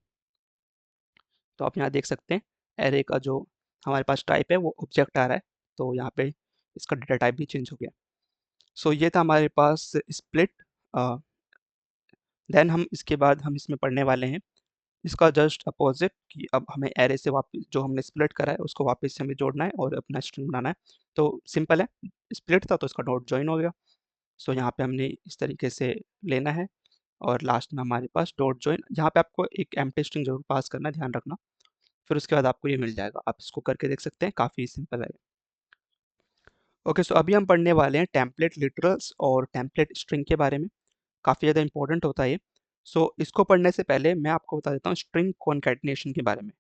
तो आप यहाँ देख सकते हैं एरे का जो हमारे पास टाइप है वो ऑब्जेक्ट आ रहा है, तो यहाँ पे इसका डेटा टाइप भी चेंज हो गया। सो ये था हमारे पास स्प्लिट। देन हम इसके बाद हम इसमें पढ़ने वाले हैं इसका जस्ट अपोजिट, कि अब हमें एरे से वापस जो हमने स्प्लिट करा है उसको वापस से हमें जोड़ना है और अपना स्ट्रिंग बनाना है। तो सिंपल है, स्प्लिट था तो इसका डॉट जॉइन हो गया। सो यहाँ पे हमने इस तरीके से लेना है और लास्ट में हमारे पास डॉट जॉइन, यहाँ पे आपको एक एम्प्टी स्ट्रिंग जरूर पास करना है, ध्यान रखना। फिर उसके बाद आपको ये मिल जाएगा, आप इसको करके देख सकते हैं, काफ़ी सिंपल है। ओके, सो अभी हम पढ़ने वाले हैं टेम्पलेट लिटरल्स और टेम्पलेट स्ट्रिंग के बारे में। काफ़ी ज़्यादा इंपॉर्टेंट होता है ये। सो इसको पढ़ने से पहले मैं आपको बता देता हूँ स्ट्रिंग कॉन्कैटिनेशन के बारे में।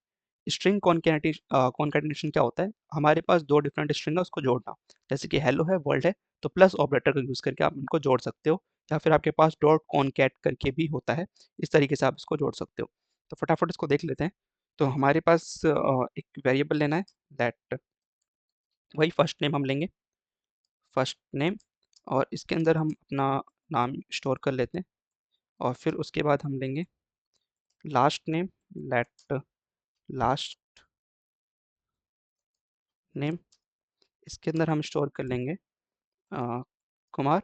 स्ट्रिंग कॉन्कैटिनेशन क्या होता है? हमारे पास दो डिफरेंट स्ट्रिंग है, उसको जोड़ना। जैसे कि हेलो है, वर्ल्ड है, तो प्लस ऑपरेटर का यूज़ करके आप इनको जोड़ सकते हो, या फिर आपके पास डॉट कॉन्कैट करके भी होता है, इस तरीके से आप इसको जोड़ सकते हो। तो फटाफट इसको देख लेते हैं। तो हमारे पास एक वेरिएबल लेना है, दैट वही फर्स्ट नेम हम लेंगे, फर्स्ट नेम, और इसके अंदर हम अपना नाम स्टोर कर लेते हैं। और फिर उसके बाद हम लेंगे last name, let last name, इसके अंदर हम स्टोर कर लेंगे कुमार।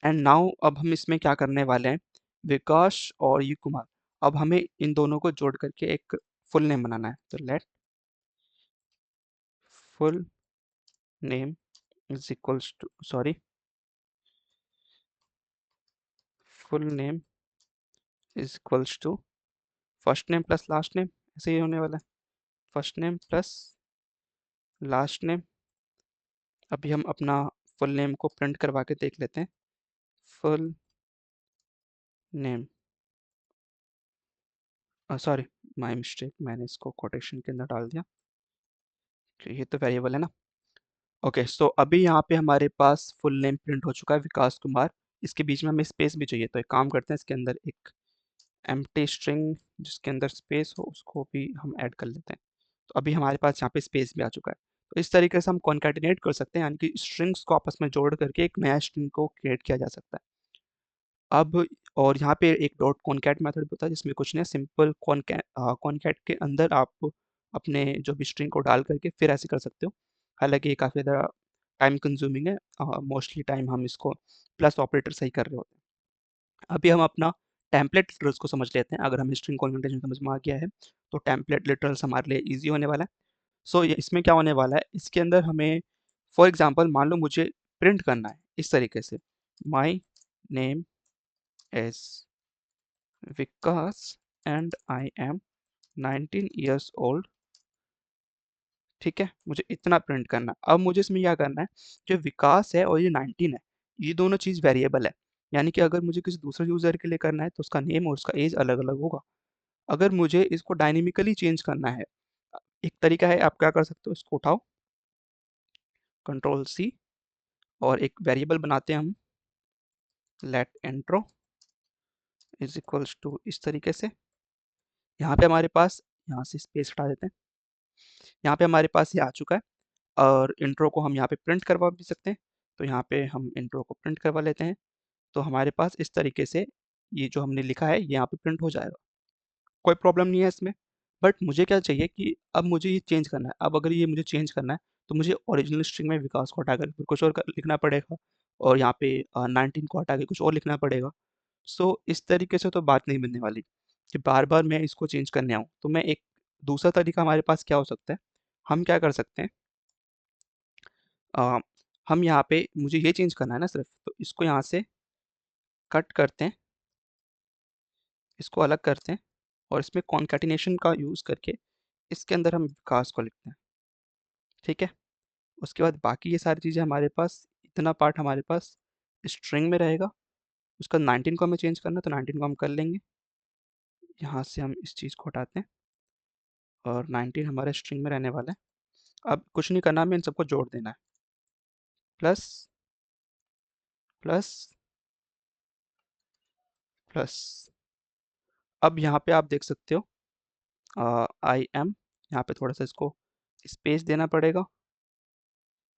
एंड नाउ अब हम इसमें क्या करने वाले हैं, विकास और यू कुमार। अब हमें इन दोनों को जोड़ करके एक फुल नेम बनाना है, तो let full name is equals to, sorry, full name is equals to first name plus last name, ऐसे ही होने वाला है, first name plus last name. अभी हम अपना फुल नेम को प्रिंट करवा के देख लेते हैं, full name, sorry, my mistake, मैंने इसको कोटेशन के अंदर डाल दिया, तो ये तो वेरिएबल है ना। ओके, सो अभी यहाँ पे हमारे पास फुल नेम प्रिंट हो चुका है, विकास कुमार। इसके बीच में हमें स्पेस भी चाहिए, तो एक काम करते हैं, इसके अंदर एक एम्प्टी स्ट्रिंग जिसके अंदर स्पेस हो उसको भी हम ऐड कर लेते हैं। तो अभी हमारे पास यहाँ पे स्पेस भी आ चुका है। तो इस तरीके से हम कॉन्कैटिनेट कर सकते हैं, यानी कि स्ट्रिंग्स को आपस में जोड़ करके एक नया स्ट्रिंग को क्रिएट किया जा सकता है। अब और यहाँ पे एक डॉट कॉनकैट मेथड भी होता है, जिसमें कुछ नहीं, सिंपल कॉनकैट के अंदर आप अपने जो भी स्ट्रिंग को डाल करके फिर ऐसे कर सकते हो। हालांकि ये काफ़ी ज़्यादा टाइम कंज्यूमिंग है, मोस्टली टाइम हम इसको प्लस ऑपरेटर से ही कर रहे होते हैं। अभी हम अपना टेम्पलेट लिटरल्स को समझ लेते हैं। अगर हमें स्ट्रिंग कॉन्केटेनेशन समझ में आ गया है तो टेम्पलेट लिटरल्स हमारे लिए ईजी होने वाला है। सो इसमें क्या होने वाला है, इसके अंदर हमें फॉर एग्जाम्पल मान लो मुझे प्रिंट करना है इस तरीके से, my name is Vikas and I am 19 years old. ठीक है, मुझे इतना प्रिंट करना है। अब मुझे इसमें क्या करना है, जो विकास है और ये 19 है, ये दोनों चीज़ वेरिएबल है। यानी कि अगर मुझे किसी दूसरे यूज़र के लिए करना है तो उसका नेम और उसका एज अलग अलग होगा। अगर मुझे इसको डायनेमिकली चेंज करना है, एक तरीका है, आप क्या कर सकते हो, इसको उठाओ, कंट्रोल सी, और एक वेरिएबल बनाते हैं हम, let intro is equals to, इस तरीके से। यहाँ पे हमारे पास, यहाँ से स्पेस हटा देते हैं, यहाँ पे हमारे पास ये आ चुका है। और इंट्रो को हम यहाँ पे प्रिंट करवा भी सकते हैं, तो यहाँ पे हम इंट्रो को प्रिंट करवा लेते हैं। तो हमारे पास इस तरीके से ये जो हमने लिखा है ये यहाँ पे प्रिंट हो जाएगा, कोई प्रॉब्लम नहीं है इसमें। बट मुझे क्या चाहिए कि अब मुझे ये चेंज करना है। अब अगर ये मुझे चेंज करना है तो मुझे ओरिजिनल स्ट्रिंग में विकास को हटाकर फिर कुछ और लिखना पड़ेगा, और यहाँ पे 19 को हटा के कुछ और लिखना पड़ेगा। सो इस तरीके से तो बात नहीं बनने वाली कि बार बार मैं इसको चेंज करने आऊँ। तो मैं एक दूसरा तरीका हमारे पास क्या हो सकता है, हम क्या कर सकते हैं, अ, हम यहाँ पे मुझे ये चेंज करना है ना सिर्फ, तो इसको यहाँ से कट करते हैं, इसको अलग करते हैं, और इसमें कॉन्कैटिनेशन का यूज़ करके इसके अंदर हम विकास को लिखते हैं। ठीक है, उसके बाद बाकी ये सारी चीज़ें हमारे पास, इतना पार्ट हमारे पास स्ट्रिंग में रहेगा। उसका 19 को हमें चेंज करना है, तो 19 को हम कर लेंगे। यहाँ से हम इस चीज़ को हटाते हैं और 19 हमारे स्ट्रिंग में रहने वाला है। अब कुछ नहीं करना, हमें इन सबको जोड़ देना है, प्लस प्लस प्लस। अब यहाँ पे आप देख सकते हो आई एम, यहाँ पे थोड़ा सा इसको स्पेस देना पड़ेगा,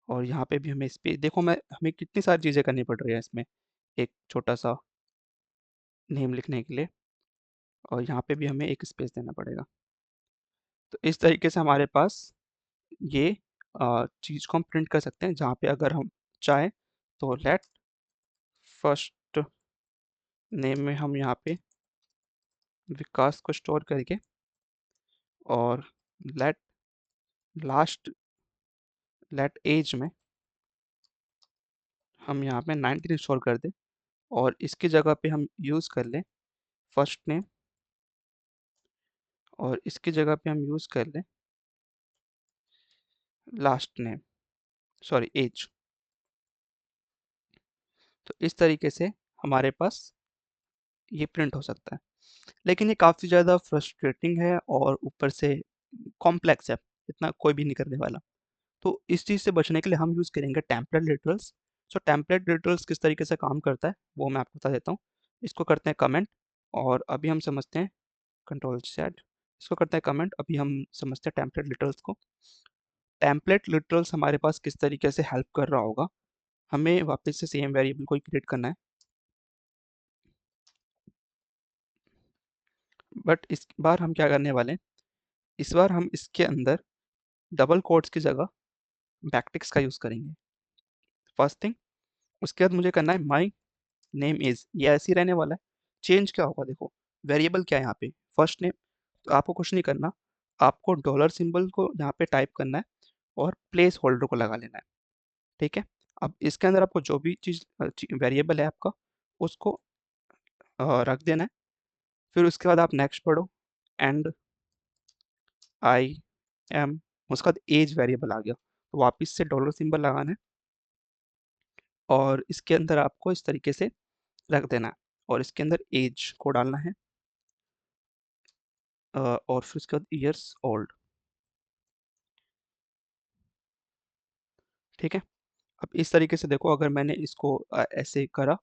और यहाँ पे भी हमें स्पेस, देखो मैं, हमें कितनी सारी चीज़ें करनी पड़ रही है इसमें एक छोटा सा नेम लिखने के लिए, और यहाँ पे भी हमें एक स्पेस देना पड़ेगा। तो इस तरीके से हमारे पास ये चीज़ को हम प्रिंट कर सकते हैं, जहाँ पे अगर हम चाहें तो लेट फर्स्ट नेम में हम यहाँ पे विकास को स्टोर करके और लेट लास्ट लेट एज में हम यहाँ पे 19 स्टोर कर दें और इसकी जगह पे हम यूज़ कर लें फर्स्ट नेम और इसकी जगह पे हम यूज़ कर लें लास्ट नेम, सॉरी एज। तो इस तरीके से हमारे पास ये प्रिंट हो सकता है, लेकिन ये काफ़ी ज़्यादा फ्रस्ट्रेटिंग है और ऊपर से कॉम्प्लेक्स है, इतना कोई भी नहीं करने वाला। तो इस चीज़ से बचने के लिए हम यूज़ करेंगे टेम्पलेट लिटरल्स। सो टेम्पलेट लिटरल्स किस तरीके से काम करता है वो मैं आपको बता देता हूँ। इसको करते हैं कमेंट और अभी हम समझते हैं कंट्रोल सेट, इसको करते हैं कमेंट, अभी हम समझते हैं टेम्पलेट लिटरल्स को। टेम्पलेट लिटरल्स हमारे पास किस तरीके से हेल्प कर रहा होगा, हमें वापस से सेम वेरिएबल को क्रिएट करना है, बट इस बार हम क्या करने वाले हैं, इस बार हम इसके अंदर डबल कोट्स की जगह बैकटिक्स का यूज़ करेंगे फर्स्ट थिंग। उसके बाद मुझे करना है माई नेम इज़, ये ऐसे ही रहने वाला है। चेंज क्या होगा, देखो वेरिएबल क्या है यहाँ पे फर्स्ट नेम, तो आपको कुछ नहीं करना, आपको डॉलर सिंबल को यहाँ पे टाइप करना है और प्लेस होल्डर को लगा लेना है, ठीक है। अब इसके अंदर आपको जो भी चीज़ वेरिएबल है आपका उसको रख देना है। फिर उसके बाद आप नेक्स्ट पढ़ो एंड आई एम, उसके बाद एज वेरिएबल आ गया, तो वापस से डॉलर सिंबल लगाना है और इसके अंदर आपको इस तरीके से रख देना है और इसके अंदर एज को डालना है और फिर उसके बाद ईयर्स ओल्ड, ठीक है। अब इस तरीके से देखो, अगर मैंने इसको ऐसे करा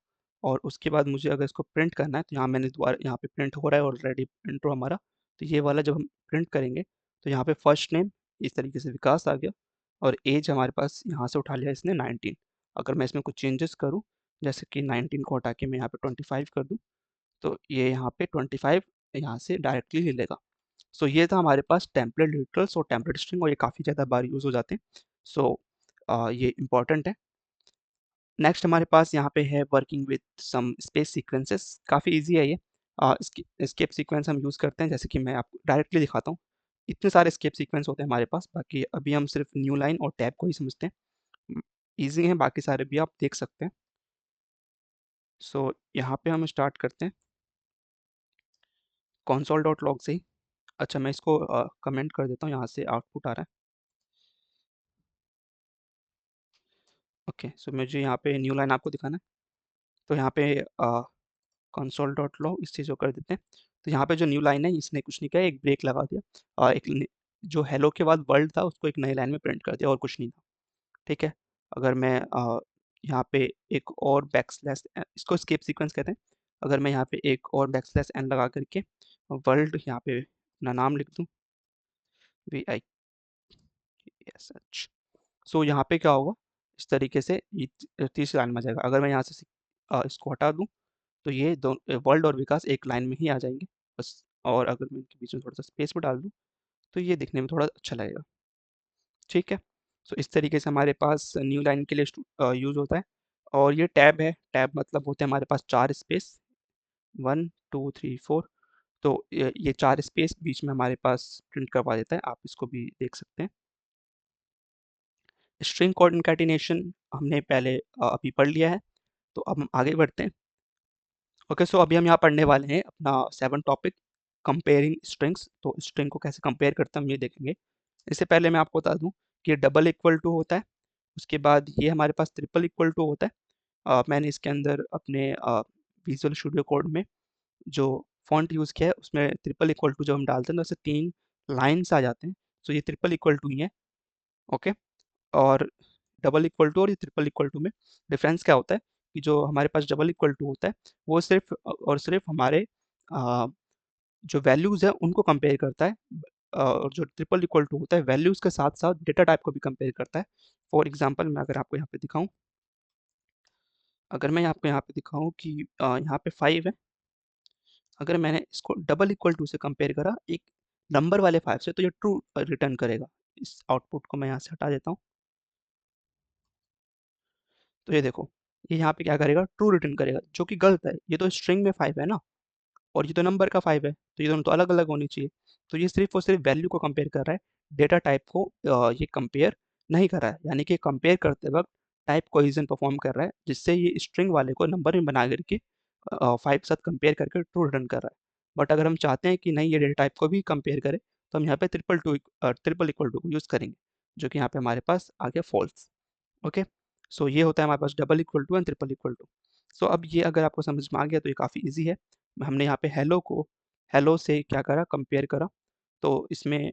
और उसके बाद मुझे अगर इसको प्रिंट करना है तो यहाँ मैंने दोबारा यहाँ पे प्रिंट हो रहा है ऑलरेडी प्रिंट हो हमारा, तो ये वाला जब हम प्रिंट करेंगे तो यहाँ पे फर्स्ट नेम इस तरीके से विकास आ गया और एज हमारे पास यहाँ से उठा लिया इसने 19। अगर मैं इसमें कुछ चेंजेस करूँ, जैसे कि 19 को हटा के मैं यहाँ पे 25 कर दूँ, तो ये यहाँ पे 25 यहाँ से डायरेक्टली ले लेगा। सो ये था हमारे पास टेम्पलेट लिटरल्स और टेम्पलेट स्ट्रिंग, और ये काफ़ी ज़्यादा बार यूज़ हो जाते हैं। सो ये इम्पॉर्टेंट है। नेक्स्ट हमारे पास यहाँ पे है working with some space sequences, काफ़ी इजी है ये। स्केप सीक्वेंस हम यूज़ करते हैं, जैसे कि मैं आपको डायरेक्टली दिखाता हूँ। इतने सारे स्केप सीक्वेंस होते हैं हमारे पास, बाकी अभी हम सिर्फ न्यू लाइन और टैब को ही समझते हैं। ईजी हैं, बाकी सारे भी आप देख सकते हैं। सो यहाँ पे हम स्टार्ट करते हैं console डॉट लॉग से ही। अच्छा, मैं इसको कमेंट कर देता हूँ, यहाँ से आउटपुट आ रहा है। ओके, सो मुझे यहाँ पे न्यू लाइन आपको दिखाना है, तो यहाँ पे कंसोल डॉट लॉग इस चीज़ को कर देते हैं। तो यहाँ पे जो न्यू लाइन है इसने कुछ नहीं किया, एक ब्रेक लगा दिया, जो हेलो के बाद वर्ल्ड था उसको एक नई लाइन में प्रिंट कर दिया और कुछ नहीं था, ठीक है। अगर मैं यहाँ पे एक और बैक स्लैश, इसको स्केप सीक्वेंस कहते हैं, अगर मैं यहाँ पे एक और बैक स्लैश एन लगा करके वर्ल्ड यहाँ पे अपना नाम लिख दूँ, VISH, सो यहाँ पे क्या होगा, इस तरीके से ये तीसरी लाइन में आ जाएगा। अगर मैं यहाँ से इसको हटा दूँ तो ये वर्ल्ड और विकास एक लाइन में ही आ जाएंगे बस, और अगर मैं इनके बीच में थोड़ा सा स्पेस भी डाल दूँ तो ये दिखने में थोड़ा अच्छा लगेगा, ठीक है। सो इस तरीके से हमारे पास न्यू लाइन के लिए यूज़ होता है। और ये टैब है, टैब मतलब होते हैं हमारे पास 4 स्पेस, 1 2 3 4, तो ये 4 स्पेस बीच में हमारे पास प्रिंट करवा देता है, आप इसको भी देख सकते हैं। स्ट्रिंग कॉनकैटिनेशन हमने पहले अभी पढ़ लिया है, तो अब हम आगे बढ़ते हैं। ओके, सो अभी हम यहाँ पढ़ने वाले हैं अपना 7 टॉपिक, कंपेयरिंग स्ट्रिंग्स। तो स्ट्रिंग को कैसे कंपेयर करते हैं हम ये देखेंगे। इससे पहले मैं आपको बता दूं कि डबल इक्वल टू होता है, उसके बाद ये हमारे पास ट्रिपल इक्वल टू होता है। मैंने इसके अंदर अपने विजुअल स्टूडियो कोड में जो फॉन्ट यूज़ किया है उसमें ट्रिपल इक्वल टू जब हम डालते हैं तो ऐसे 3 लाइन्स आ जाते हैं, तो ये ट्रिपल इक्वल टू ही है। ओके, और डबल इक्वल टू और ये ट्रिपल इक्वल टू में डिफरेंस क्या होता है कि जो हमारे पास डबल इक्वल टू होता है वो सिर्फ और सिर्फ हमारे अ, जो वैल्यूज़ है उनको कंपेयर करता है, और जो ट्रिपल इक्वल टू होता है वैल्यूज़ के साथ साथ डेटा टाइप को भी कंपेयर करता है। फॉर एग्जांपल मैं अगर आपको यहाँ पे दिखाऊँ, अगर मैं आपको यहाँ पे दिखाऊँ कि यहाँ पे 5 है, अगर मैंने इसको डबल इक्वल टू से कंपेयर करा एक नंबर वाले 5 से, तो ये ट्रू रिटर्न करेगा। इस आउटपुट को मैं यहाँ से हटा देता हूँ। तो ये देखो, ये यहाँ पे क्या करेगा, ट्रू रिटर्न करेगा, जो कि गलत है। ये तो स्ट्रिंग में 5 है ना, और ये तो नंबर का 5 है, तो ये दोनों तो अलग अलग होनी चाहिए। तो ये सिर्फ और सिर्फ वैल्यू को कंपेयर कर रहा है, डेटा टाइप को ये कंपेयर नहीं कर रहा है। यानी कि कंपेयर करते वक्त टाइप कोहेजन परफॉर्म कर रहा है, जिससे ये स्ट्रिंग वाले को नंबर में बना करके 5 के साथ कंपेयर करके ट्रू रिटर्न कर रहा है। बट अगर हम चाहते हैं कि नहीं, ये डेटा टाइप को भी कंपेयर करे, तो हम यहाँ पे ट्रिपल इक्वल टू को यूज़ करेंगे, जो कि यहाँ पे हमारे पास आ गया फॉल्स। ओके, सो ये होता है हमारे पास double equal to and triple equal to. So अब ये अगर आपको समझ में आ गया तो ये काफ़ी इजी है। हमने यहाँ पे हेलो को हेलो से क्या करा, कंपेयर करा, तो इसमें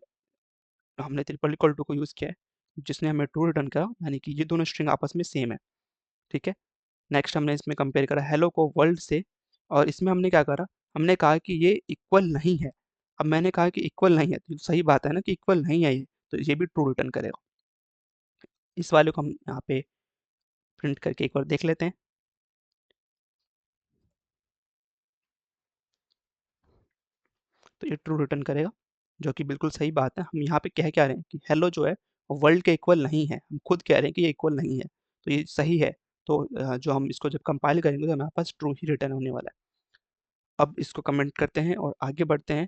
हमने ट्रिपल इक्वल टू को यूज़ किया है, जिसने हमें ट्रू रिटर्न करा, यानी कि ये दोनों स्ट्रिंग आपस में सेम है। ठीक है, नेक्स्ट हमने इसमें कंपेयर करा हेलो को वर्ल्ड से, और इसमें हमने क्या करा, हमने कहा कि ये इक्वल नहीं है। अब मैंने कहा कि इक्वल नहीं है, तो सही बात है ना कि इक्वल नहीं है ये, तो ये भी ट्रू रिटर्न करेगा। इस वाले को हम यहाँ पे प्रिंट करके एक बार देख लेते हैं। तो ये ट्रू रिटर्न करेगा, जो कि बिल्कुल सही बात है। हम यहाँ पे कह क्या रहे हैं कि हेलो जो है वर्ल्ड के इक्वल नहीं है, हम खुद कह रहे हैं कि ये इक्वल नहीं है, तो ये सही है। तो जो हम इसको जब कंपाइल करेंगे तो हमारे पास ट्रू ही रिटर्न होने वाला है। अब इसको कमेंट करते हैं और आगे बढ़ते हैं,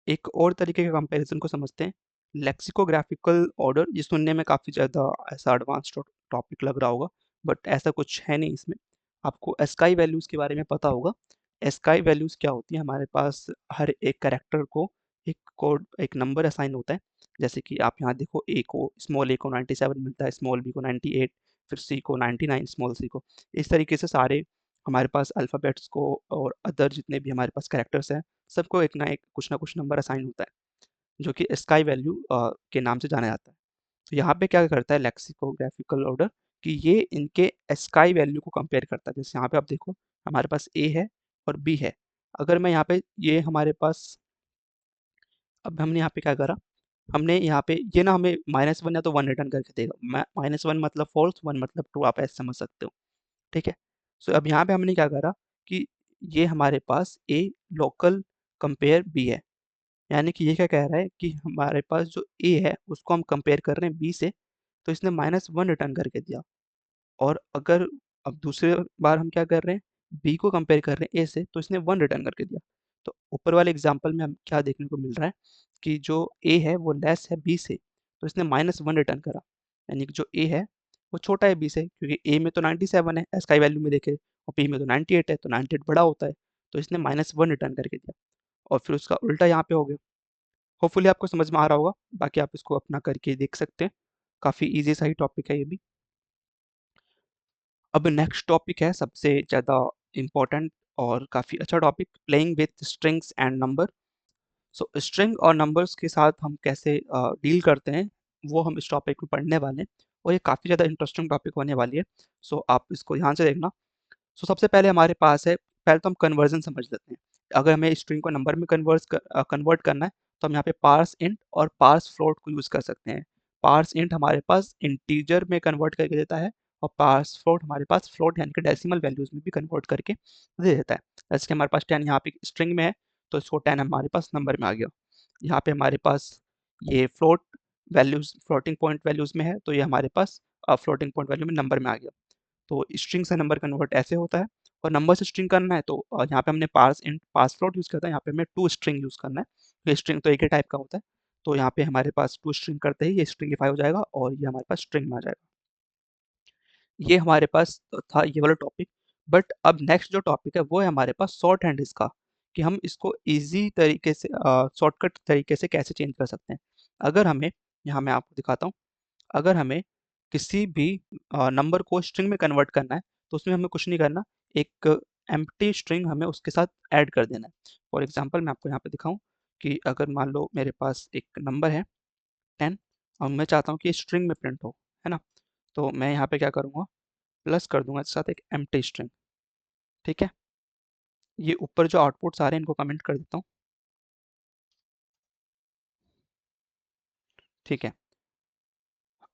एक और तरीके के कंपैरिजन को समझते हैं, लेक्सिकोग्राफिकल ऑर्डर। ये सुनने में काफ़ी ज़्यादा ऐसा एडवांस टॉपिक लग रहा होगा, बट ऐसा कुछ है नहीं इसमें। आपको एस्काई वैल्यूज़ के बारे में पता होगा। एस्काई वैल्यूज़ क्या होती है, हमारे पास हर एक कैरेक्टर को एक कोड, एक नंबर असाइन होता है। जैसे कि आप यहाँ देखो, स्मॉल ए को 97 मिलता है, स्मॉल बी को 98, फिर सी को 99, स्मॉल सी को। इस तरीके से सारे हमारे पास अल्फ़ाबेट्स को और अदर जितने भी हमारे पास कैरेक्टर्स हैं, सबको एक ना कुछ नंबर असाइन होता है, जो कि स्काई वैल्यू के नाम से जाना जाता है। तो यहाँ पे क्या करता है लेक्सिकोग्राफिकल ऑर्डर, कि ये इनके स्काई वैल्यू को कंपेयर करता है। जैसे यहाँ पे आप देखो, हमारे पास ए है और बी है। अगर मैं यहाँ पे ये हमारे पास, अब हमने यहाँ पे क्या करा, हमने यहाँ पे ये ना हमें -1 या तो 1 रिटर्न करके देगा। -1 मतलब फॉल्स, 1 मतलब ट्रू, आप ऐसे समझ सकते हो। ठीक है, सो अब यहाँ पे हमने क्या करा कि ये हमारे पास ए लोकल कंपेयर बी है, यानी कि ये क्या कह रहा है कि हमारे पास जो ए है उसको हम कंपेयर कर रहे हैं बी से, तो इसने -1 रिटर्न करके दिया। और अगर अब दूसरे बार हम क्या कर रहे हैं, बी को कंपेयर कर रहे हैं ए से, तो इसने 1 रिटर्न करके दिया। तो ऊपर वाले एग्जांपल में हम क्या देखने को मिल रहा है कि जो ए है वो लेस है बी से, तो इसने -1 रिटर्न करा, यानी कि जो ए है वो छोटा है बी से, क्योंकि ए में तो 97 है एसकाई वैल्यू में देखे, और बी में तो 98 है, तो 98 बड़ा होता है, तो इसने -1 रिटर्न करके दिया। और फिर उसका उल्टा यहाँ पे हो गया। होपफुली आपको समझ में आ रहा होगा, बाकी आप इसको अपना करके देख सकते हैं। काफ़ी ईज़ी सा ही टॉपिक है ये भी। अब नेक्स्ट टॉपिक है सबसे ज़्यादा इम्पोर्टेंट और काफ़ी अच्छा topic, playing with strings and number. So string और नंबर्स के साथ हम कैसे डील करते हैं, वो हम इस टॉपिक में पढ़ने वाले हैं, और ये काफ़ी ज़्यादा इंटरेस्टिंग टॉपिक होने वाली है। सो आप इसको ध्यान से देखना। सो सबसे पहले हमारे पास है, पहले तो हम कन्वर्जन समझ लेते हैं। अगर हमें स्ट्रिंग को नंबर में कन्वर्ट करना है, तो हम यहाँ पे पार्स इंट और पार्स फ्लोट को यूज़ कर सकते हैं। पार्स इंट हमारे पास इंटीजर में कन्वर्ट करके देता है, और पार्स फ्लोट हमारे पास फ्लोट यानी कि डेसिमल वैल्यूज़ में भी कन्वर्ट करके दे देता है। जैसे कि हमारे पास 10 यहाँ पे स्ट्रिंग में है, तो इसको 10 हमारे पास नंबर में आ गया। यहाँ पे हमारे पास ये float values floating point values में है, तो ये हमारे पास फ्लोटिंग पॉइंट वैल्यू में नंबर में आ गया। तो स्ट्रिंग से नंबर कन्वर्ट ऐसे होता है। और नंबर से स्ट्रिंग करना है, तो यहाँ पे हमने parse int parse float use करता है, यहाँ पे हमें टू स्ट्रिंग यूज़ करना है। ये स्ट्रिंग तो एक ही टाइप का होता है, तो यहाँ पे हमारे पास टू स्ट्रिंग करते ही ये स्ट्रिंगिफाई हो जाएगा और ये हमारे पास स्ट्रिंग में आ जाएगा। ये हमारे पास था ये वाला टॉपिक। बट अब नेक्स्ट जो टॉपिक है वो है हमारे पास शॉर्ट हैंड इसका, कि हम इसको ईजी तरीके से शॉर्टकट तरीके से कैसे चेंज कर सकते हैं। अगर हमें, यहाँ मैं आपको दिखाता हूँ, अगर हमें किसी भी नंबर को स्ट्रिंग में कन्वर्ट करना है, तो उसमें हमें कुछ नहीं करना, एक एम्प्टी स्ट्रिंग हमें उसके साथ ऐड कर देना है। फॉर एग्जांपल मैं आपको यहाँ पे दिखाऊं, कि अगर मान लो मेरे पास एक नंबर है 10, और मैं चाहता हूँ कि स्ट्रिंग में प्रिंट हो, है ना, तो मैं यहाँ पे क्या करूँगा, प्लस कर दूंगा इसके साथ एक एम्प्टी स्ट्रिंग। ठीक है, ये ऊपर जो आउटपुट्स आ रहे हैं इनको कमेंट कर देता हूँ। ठीक है,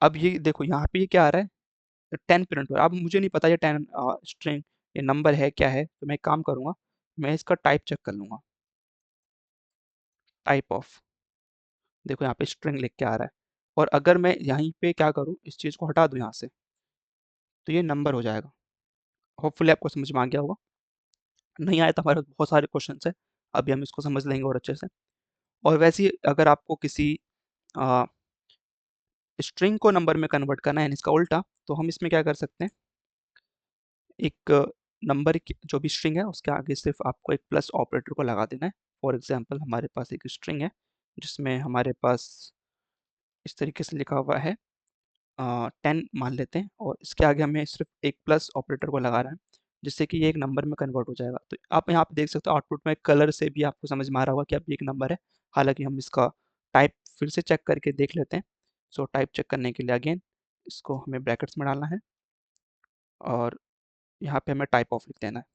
अब ये देखो यहाँ पे ये क्या आ रहा है, 10 प्रिंट हो रहा है। अब मुझे नहीं पता ये 10 स्ट्रिंग, ये नंबर है क्या है, तो मैं एक काम करूँगा, मैं इसका टाइप चेक कर लूँगा, टाइप ऑफ, देखो यहाँ पे स्ट्रिंग लिख के आ रहा है, और अगर मैं यहीं पे क्या करूँ, इस चीज़ को हटा दूँ यहाँ से, तो ये नंबर हो जाएगा। होपफुली आपको समझ में आ गया होगा। नहीं आया तो हमारे पास बहुत सारे क्वेश्चंस हैं, अभी हम इसको समझ लेंगे और अच्छे से। और वैसे ही अगर आपको किसी स्ट्रिंग को नंबर में कन्वर्ट करना है, यानी इसका उल्टा, तो हम इसमें क्या कर सकते हैं, एक नंबर की जो भी स्ट्रिंग है उसके आगे सिर्फ आपको एक प्लस ऑपरेटर को लगा देना है। फॉर एग्जांपल हमारे पास एक स्ट्रिंग है जिसमें हमारे पास इस तरीके से लिखा हुआ है 10 मान लेते हैं, और इसके आगे हमें सिर्फ एक प्लस ऑपरेटर को लगा रहा है, जिससे कि ये एक नंबर में कन्वर्ट हो जाएगा। तो आप यहाँ पे देख सकते हो आउटपुट में कलर से भी आपको समझ में आ रहा होगा कि अब ये एक नंबर है। हालांकि हम इसका टाइप फिर से चेक करके देख लेते हैं। सो टाइप चेक करने के लिए अगेन इसको हमें ब्रैकेट्स में डालना है और यहाँ पे हमें टाइप ऑफ लिख देना है।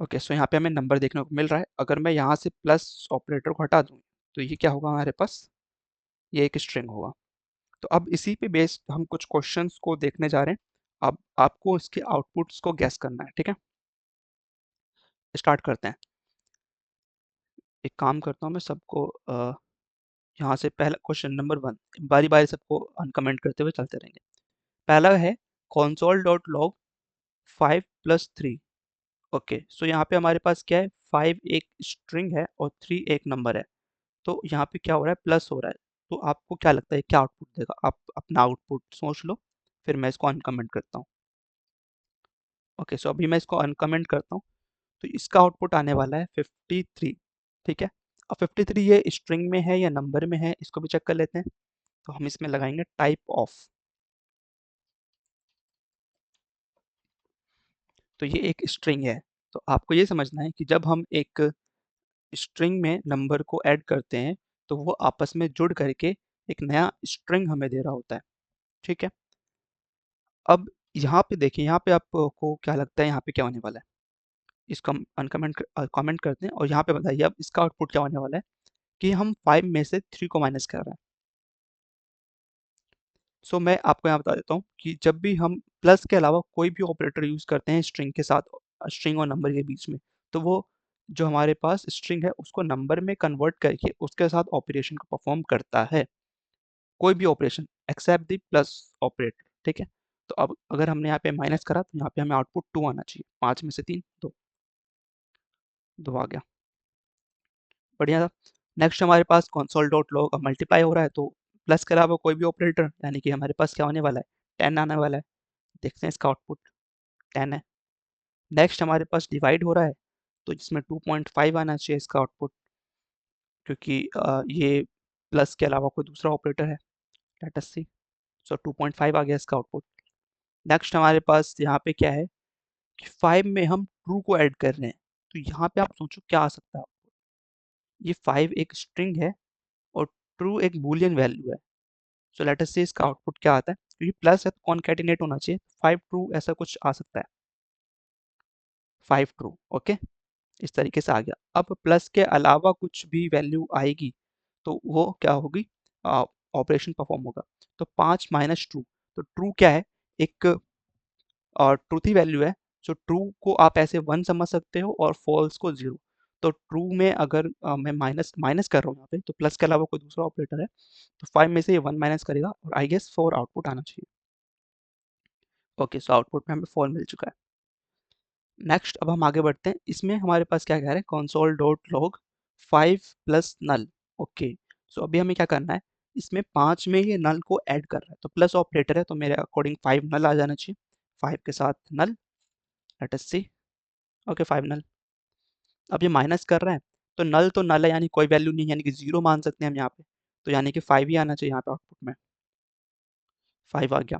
ओके, सो यहाँ पे हमें नंबर देखने को मिल रहा है। अगर मैं यहाँ से प्लस ऑपरेटर को हटा दूँ तो ये क्या होगा हमारे पास, ये एक स्ट्रिंग होगा। तो अब इसी पे बेस्ड हम कुछ क्वेश्चंस को देखने जा रहे हैं। अब आपको इसके आउटपुट्स को गैस करना है, ठीक है। स्टार्ट करते हैं। एक काम करता हूँ मैं सबको यहाँ से पहला क्वेश्चन नंबर 1 बारी बारी सबको अनकमेंट करते हुए चलते रहेंगे। पहला है console dot log 5 plus 3। Okay, so यहाँ पे हमारे पास क्या है, 5 एक स्ट्रिंग है और 3 एक नंबर है। तो यहाँ पे क्या हो रहा है, प्लस हो रहा है। तो आपको क्या लगता है क्या आउटपुट देगा, आप अपना आउटपुट सोच लो, फिर मैं इसको अनकमेंट करता हूँ। ओके, सो अभी मैं इसको अनकमेंट करता हूँ, तो इसका आउटपुट आने वाला है 53। ठीक है, अब 53 ये स्ट्रिंग में है या नंबर में है, इसको भी चेक कर लेते हैं। तो हम इसमें लगाएंगे टाइप ऑफ। तो ये एक स्ट्रिंग है। तो आपको ये समझना है कि जब हम एक स्ट्रिंग में नंबर को ऐड करते हैं तो वो आपस में जुड़ करके एक नया स्ट्रिंग हमें दे रहा होता है। ठीक है, अब यहाँ पे देखिए, यहाँ पे आपको क्या लगता है यहाँ पे क्या होने वाला है, इसको हम अनकमेंट कमेंट करते हैं और यहाँ पे बताइए अब इसका आउटपुट क्या होने वाला है कि हम 5 में से 3 को माइनस कर रहे हैं। सो मैं आपको यहाँ बता देता हूँ कि जब भी हम प्लस के अलावा कोई भी ऑपरेटर यूज़ करते हैं स्ट्रिंग के साथ, स्ट्रिंग और नंबर के बीच में, तो वो जो हमारे पास स्ट्रिंग है उसको नंबर में कन्वर्ट करके उसके साथ ऑपरेशन को परफॉर्म करता है, कोई भी operation except the plus operator. ठीक है, तो अब अगर हमने यहाँ पे माइनस करा तो यहाँ पे हमें आउटपुट 2 आना चाहिए। 5 में से 3 2, 2 आ गया, बढ़िया था। नेक्स्ट हमारे पास कंसोल डॉट लॉग मल्टीप्लाई हो रहा है, तो प्लस के अलावा कोई भी ऑपरेटर, यानी कि हमारे पास क्या होने वाला है, 10 आने वाला है। देखते हैं इसका आउटपुट 10 है। नेक्स्ट हमारे पास डिवाइड हो रहा है, तो जिसमें 2.5 आना चाहिए इसका आउटपुट, क्योंकि ये प्लस के अलावा कोई दूसरा ऑपरेटर है। लेट अस सी, सो 2.5 आ गया इसका आउटपुट। नेक्स्ट हमारे पास यहाँ पे क्या है कि 5 में हम ट्रू को ऐड कर रहे हैं, तो यहाँ पे आप सोचो क्या आ सकता है। ये 5 एक स्ट्रिंग है और ट्रू एक बूलियन वैल्यू है। सो लेट अस सी इसका आउटपुट क्या आता है, क्योंकि प्लस है तो कॉन्कैटिनेट होना चाहिए, 5 ट्रू ऐसा कुछ आ सकता है, 5 ट्रू। ओके, इस तरीके से आ गया। अब प्लस के अलावा कुछ भी वैल्यू आएगी तो वो क्या होगी, ऑपरेशन परफॉर्म होगा। तो 5 माइनस ट्रू, तो ट्रू क्या है, एक ट्रूथ ही वैल्यू है। सो ट्रू को आप ऐसे 1 समझ सकते हो और फॉल्स को 0। तो ट्रू में अगर मैं माइनस माइनस कर रहा हूँ यहाँ पे, तो प्लस के अलावा कोई दूसरा ऑपरेटर है, तो 5 में से ये 1 माइनस करेगा और आई गेस 4 आउटपुट आना चाहिए। ओके, सो आउटपुट में हमें 4 मिल चुका है। नेक्स्ट अब हम आगे बढ़ते हैं। इसमें हमारे पास क्या कह रहा है, कंसोल डॉट लॉग 5 प्लस नल। ओके, सो अभी हमें क्या करना है, इसमें 5 में ये नल को ऐड कर रहा है, तो प्लस ऑपरेटर है तो मेरे अकॉर्डिंग 5 नल आ जाना चाहिए। 5 के साथ नल, लेट अस सी। ओके, 5 नल। अब ये माइनस कर रहा है, तो नल है, यानी कोई वैल्यू नहीं, यानी कि 0 मान सकते हैं हम यहाँ पे, तो यानी कि 5 ही आना चाहिए यहाँ पे आउटपुट में। 5 आ गया।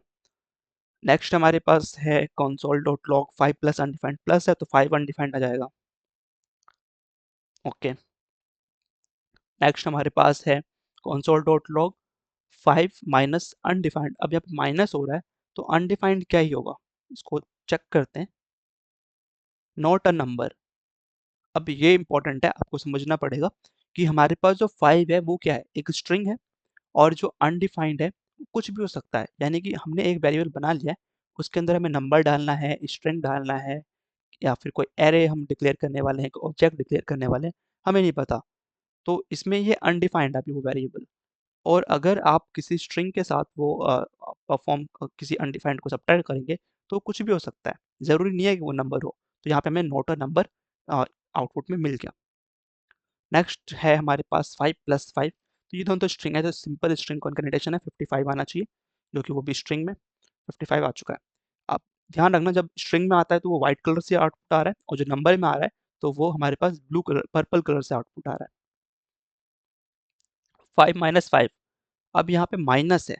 नेक्स्ट हमारे पास है console dot log 5 plus undefined, plus है तो 5 अनडिफाइंड आ जाएगा। ओके, नेक्स्ट हमारे पास है console dot log 5 minus undefined. अब यहाँ पे माइनस हो रहा है तो अनडिफाइंड क्या ही होगा, इसको चेक करते हैं। Not a number. अब ये इंपॉर्टेंट है, आपको समझना पड़ेगा कि हमारे पास जो 5 है वो क्या है, एक स्ट्रिंग है, और जो अनडिफाइंड है वो कुछ भी हो सकता है। यानी कि हमने एक वेरिएबल बना लिया है, उसके अंदर हमें नंबर डालना है, स्ट्रिंग डालना है, या फिर कोई एरे हम डिक्लेयर करने वाले हैं, कोई ऑब्जेक्ट डिक्लेयर करने वाले हैं, हमें नहीं पता। तो इसमें ये अनडिफाइंड है अभी वो वेरिएबल। और अगर आप किसी स्ट्रिंग के साथ वो परफॉर्म किसी अनडिफाइंड को सब्ट्रैक्ट करेंगे तो कुछ भी हो सकता है, ज़रूरी नहीं है कि वो नंबर हो। तो यहाँ पे हमें नॉट अ नंबर आउटपुट में मिल गया। नेक्स्ट है हमारे पास 5 + 5। तो ये दोनों तो स्ट्रिंग है, तो सिंपल स्ट्रिंग कॉन्केटेनेशन है, 55 आना चाहिए, जो कि वो भी स्ट्रिंग में 55 आ चुका है। अब ध्यान रखना, जब स्ट्रिंग में आता है तो वो व्हाइट कलर से आउटपुट आ रहा है, और जो नंबर में आ रहा है तो वो हमारे पास ब्लू कलर पर्पल कलर से आउटपुट आ रहा है। 5 - 5, अब यहाँ पे माइनस है,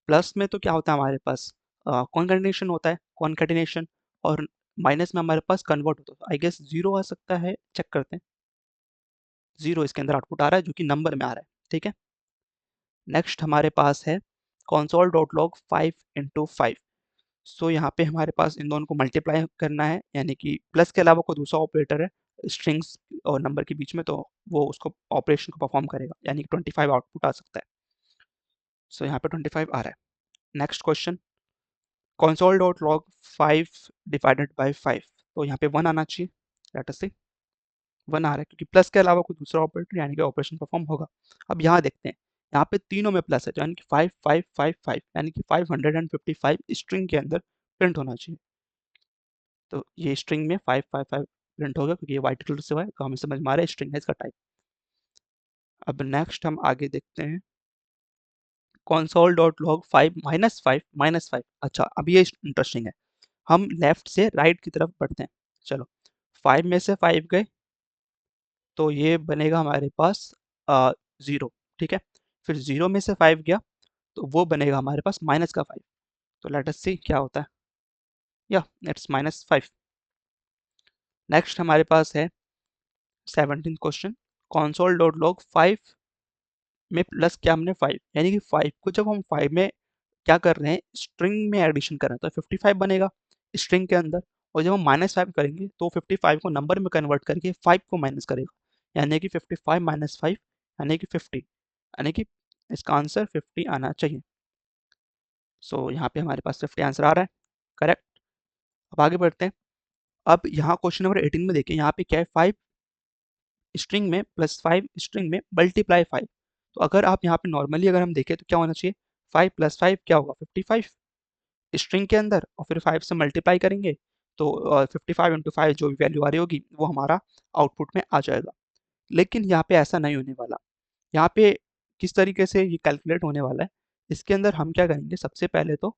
प्लस में तो क्या होता है हमारे पास कॉन्केटिनेशन होता है, कॉन्केटिनेशन, और माइनस में हमारे पास कन्वर्ट होता है। आई गेस जीरो आ सकता है, चेक करते हैं। जीरो इसके अंदर आउटपुट आ रहा है, जो कि नंबर में आ रहा है, ठीक है। नेक्स्ट हमारे पास है console.log 5 × 5। सो यहाँ पे हमारे पास इन दोनों को मल्टीप्लाई करना है, यानी कि प्लस के अलावा कोई दूसरा ऑपरेटर है स्ट्रिंग्स और नंबर के बीच में, तो वो उसको ऑपरेशन को परफॉर्म करेगा, यानी कि 25 आउटपुट आ सकता है। सो यहाँ पे 25 आ रहा है। नेक्स्ट क्वेश्चन, console.log 5 ÷ 5, तो यहाँ पे 1 आना चाहिए। लेट अस सी, 1 आ रहा है क्योंकि प्लस के अलावा कोई दूसरा ऑपरेटर यानी कि ऑपरेशन परफॉर्म होगा। अब यहाँ देखते हैं, यहाँ पे तीनों में प्लस है, तो यानी कि 5 5 5 5, यानी कि 555 स्ट्रिंग के अंदर प्रिंट होना चाहिए। तो ये स्ट्रिंग में 555 प्रिंट होगा, क्योंकि ये व्हाइट कलर से हुआ है, तो हमें समझ में आ रहा है स्ट्रिंग है इसका टाइप। अब नेक्स्ट हम आगे देखते हैं, console.log 5 - 5 अच्छा, अब ये इंटरेस्टिंग है। हम लेफ्ट से राइट की तरफ बढ़ते हैं। चलो, 5 में से 5 गए, तो ये बनेगा हमारे पास 0, ठीक है। फिर 0 में से 5 गया, तो वो बनेगा हमारे पास माइनस का 5। तो लेट अस सी क्या होता है। या इट्स -5। नेक्स्ट हमारे पास है 17th क्वेश्चन, console.log 5 में प्लस क्या, हमने 5, यानी कि 5 को जब हम 5 में क्या कर रहे हैं, स्ट्रिंग में एडिशन कर रहे हैं, तो 55 बनेगा स्ट्रिंग के अंदर। और जब हम -5 करेंगे तो 55 को नंबर में कन्वर्ट करके 5 को माइनस करेगा, यानी कि 55 - 5 यानी कि 50, यानी कि इसका आंसर 50 आना चाहिए। सो यहाँ पे हमारे पास 50 आंसर आ रहा है, करेक्ट। अब आगे बढ़ते हैं। अब यहाँ क्वेश्चन नंबर 18 में देखिए, यहाँ पे क्या है, 5 स्ट्रिंग में प्लस 5 स्ट्रिंग में मल्टीप्लाई 5। तो अगर आप यहाँ पे नॉर्मली अगर हम देखें तो क्या होना चाहिए, 5 + 5 क्या होगा, 55 स्ट्रिंग के अंदर, और फिर 5 से मल्टीप्लाई करेंगे तो 55 × 5 जो भी वैल्यू आ रही होगी वो हमारा आउटपुट में आ जाएगा। लेकिन यहाँ पे ऐसा नहीं होने वाला। यहाँ पे किस तरीके से ये कैलकुलेट होने वाला है, इसके अंदर हम क्या करेंगे, सबसे पहले तो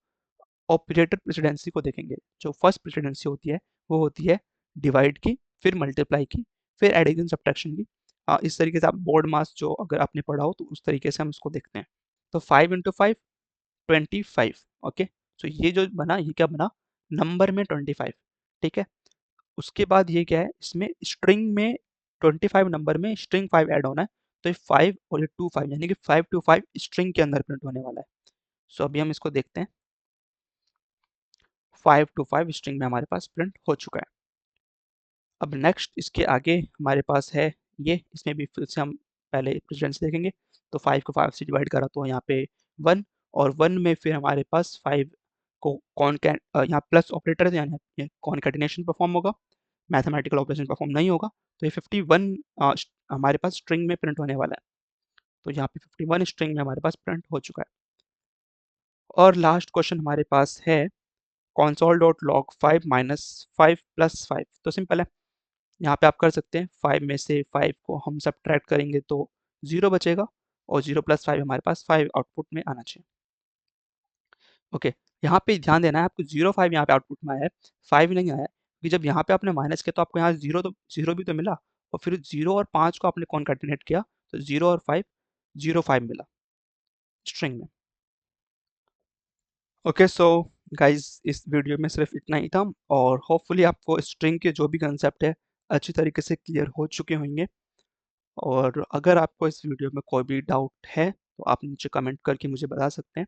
ऑपरेटर प्रेसिडेंसी को देखेंगे। जो फर्स्ट प्रेसिडेंसी होती है वो होती है डिवाइड की, फिर मल्टीप्लाई की, फिर एडिशन सब्ट्रैक्शन की। इस तरीके से आप बोर्ड मास जो अगर आपने पढ़ा हो तो उस तरीके से हम इसको देखते हैं। तो 5 × 5 25, ओके। सो ये जो बना, ये क्या बना, नंबर में 25, ठीक है। उसके बाद ये क्या है, इसमें स्ट्रिंग में 25 नंबर में स्ट्रिंग 5 ऐड होना है, तो ये 5 और ये 25, यानी कि 5 to 5 स्ट्रिंग के अंदर प्रिंट होने वाला है। सो अभी हम इसको देखते हैं, 5 to 5 स्ट्रिंग में हमारे पास प्रिंट हो चुका है। अब नेक्स्ट इसके आगे हमारे पास है ये, इसमें भी फिर से हम पहले प्रेसिडेंस देखेंगे। तो 5 को 5 से डिवाइड करा तो यहाँ पे 1, और 1 में फिर हमारे पास 5 को यहाँ प्लस ऑपरेटर है, यानी कॉन्कैटिनेशन परफॉर्म होगा, मैथमेटिकल ऑपरेशन परफॉर्म नहीं होगा। तो ये 51 हमारे पास स्ट्रिंग में प्रिंट होने वाला है। तो यहाँ पे 51 स्ट्रिंग में हमारे पास प्रिंट हो चुका है। और लास्ट क्वेश्चन हमारे पास है console.log 5 - 5 + 5। तो सिंपल है, यहाँ पे आप कर सकते हैं, 5 में से 5 को हम सब्ट्रैक्ट करेंगे तो 0 बचेगा, और 0 + 5 हमारे पास 5 आउटपुट में आना चाहिए। ओके, यहाँ पे ध्यान देना है आपको, 0 5 यहाँ पे आउटपुट में आया है, 5 नहीं आया है, क्योंकि जब यहाँ पे आपने माइनस किया तो आपको यहाँ 0 भी तो मिला, और फिर 0 और 5 को आपने कॉन्कैटिनेट किया तो 0 और 5 0 5 मिला स्ट्रिंग में। ओके, सो गाइज इस वीडियो में सिर्फ इतना ही था, और होपफुली आपको स्ट्रिंग के जो भी कंसेप्ट है अच्छी तरीके से क्लियर हो चुके होंगे। और अगर आपको इस वीडियो में कोई भी डाउट है तो आप नीचे कमेंट करके मुझे बता सकते हैं।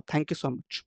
Thank you so much.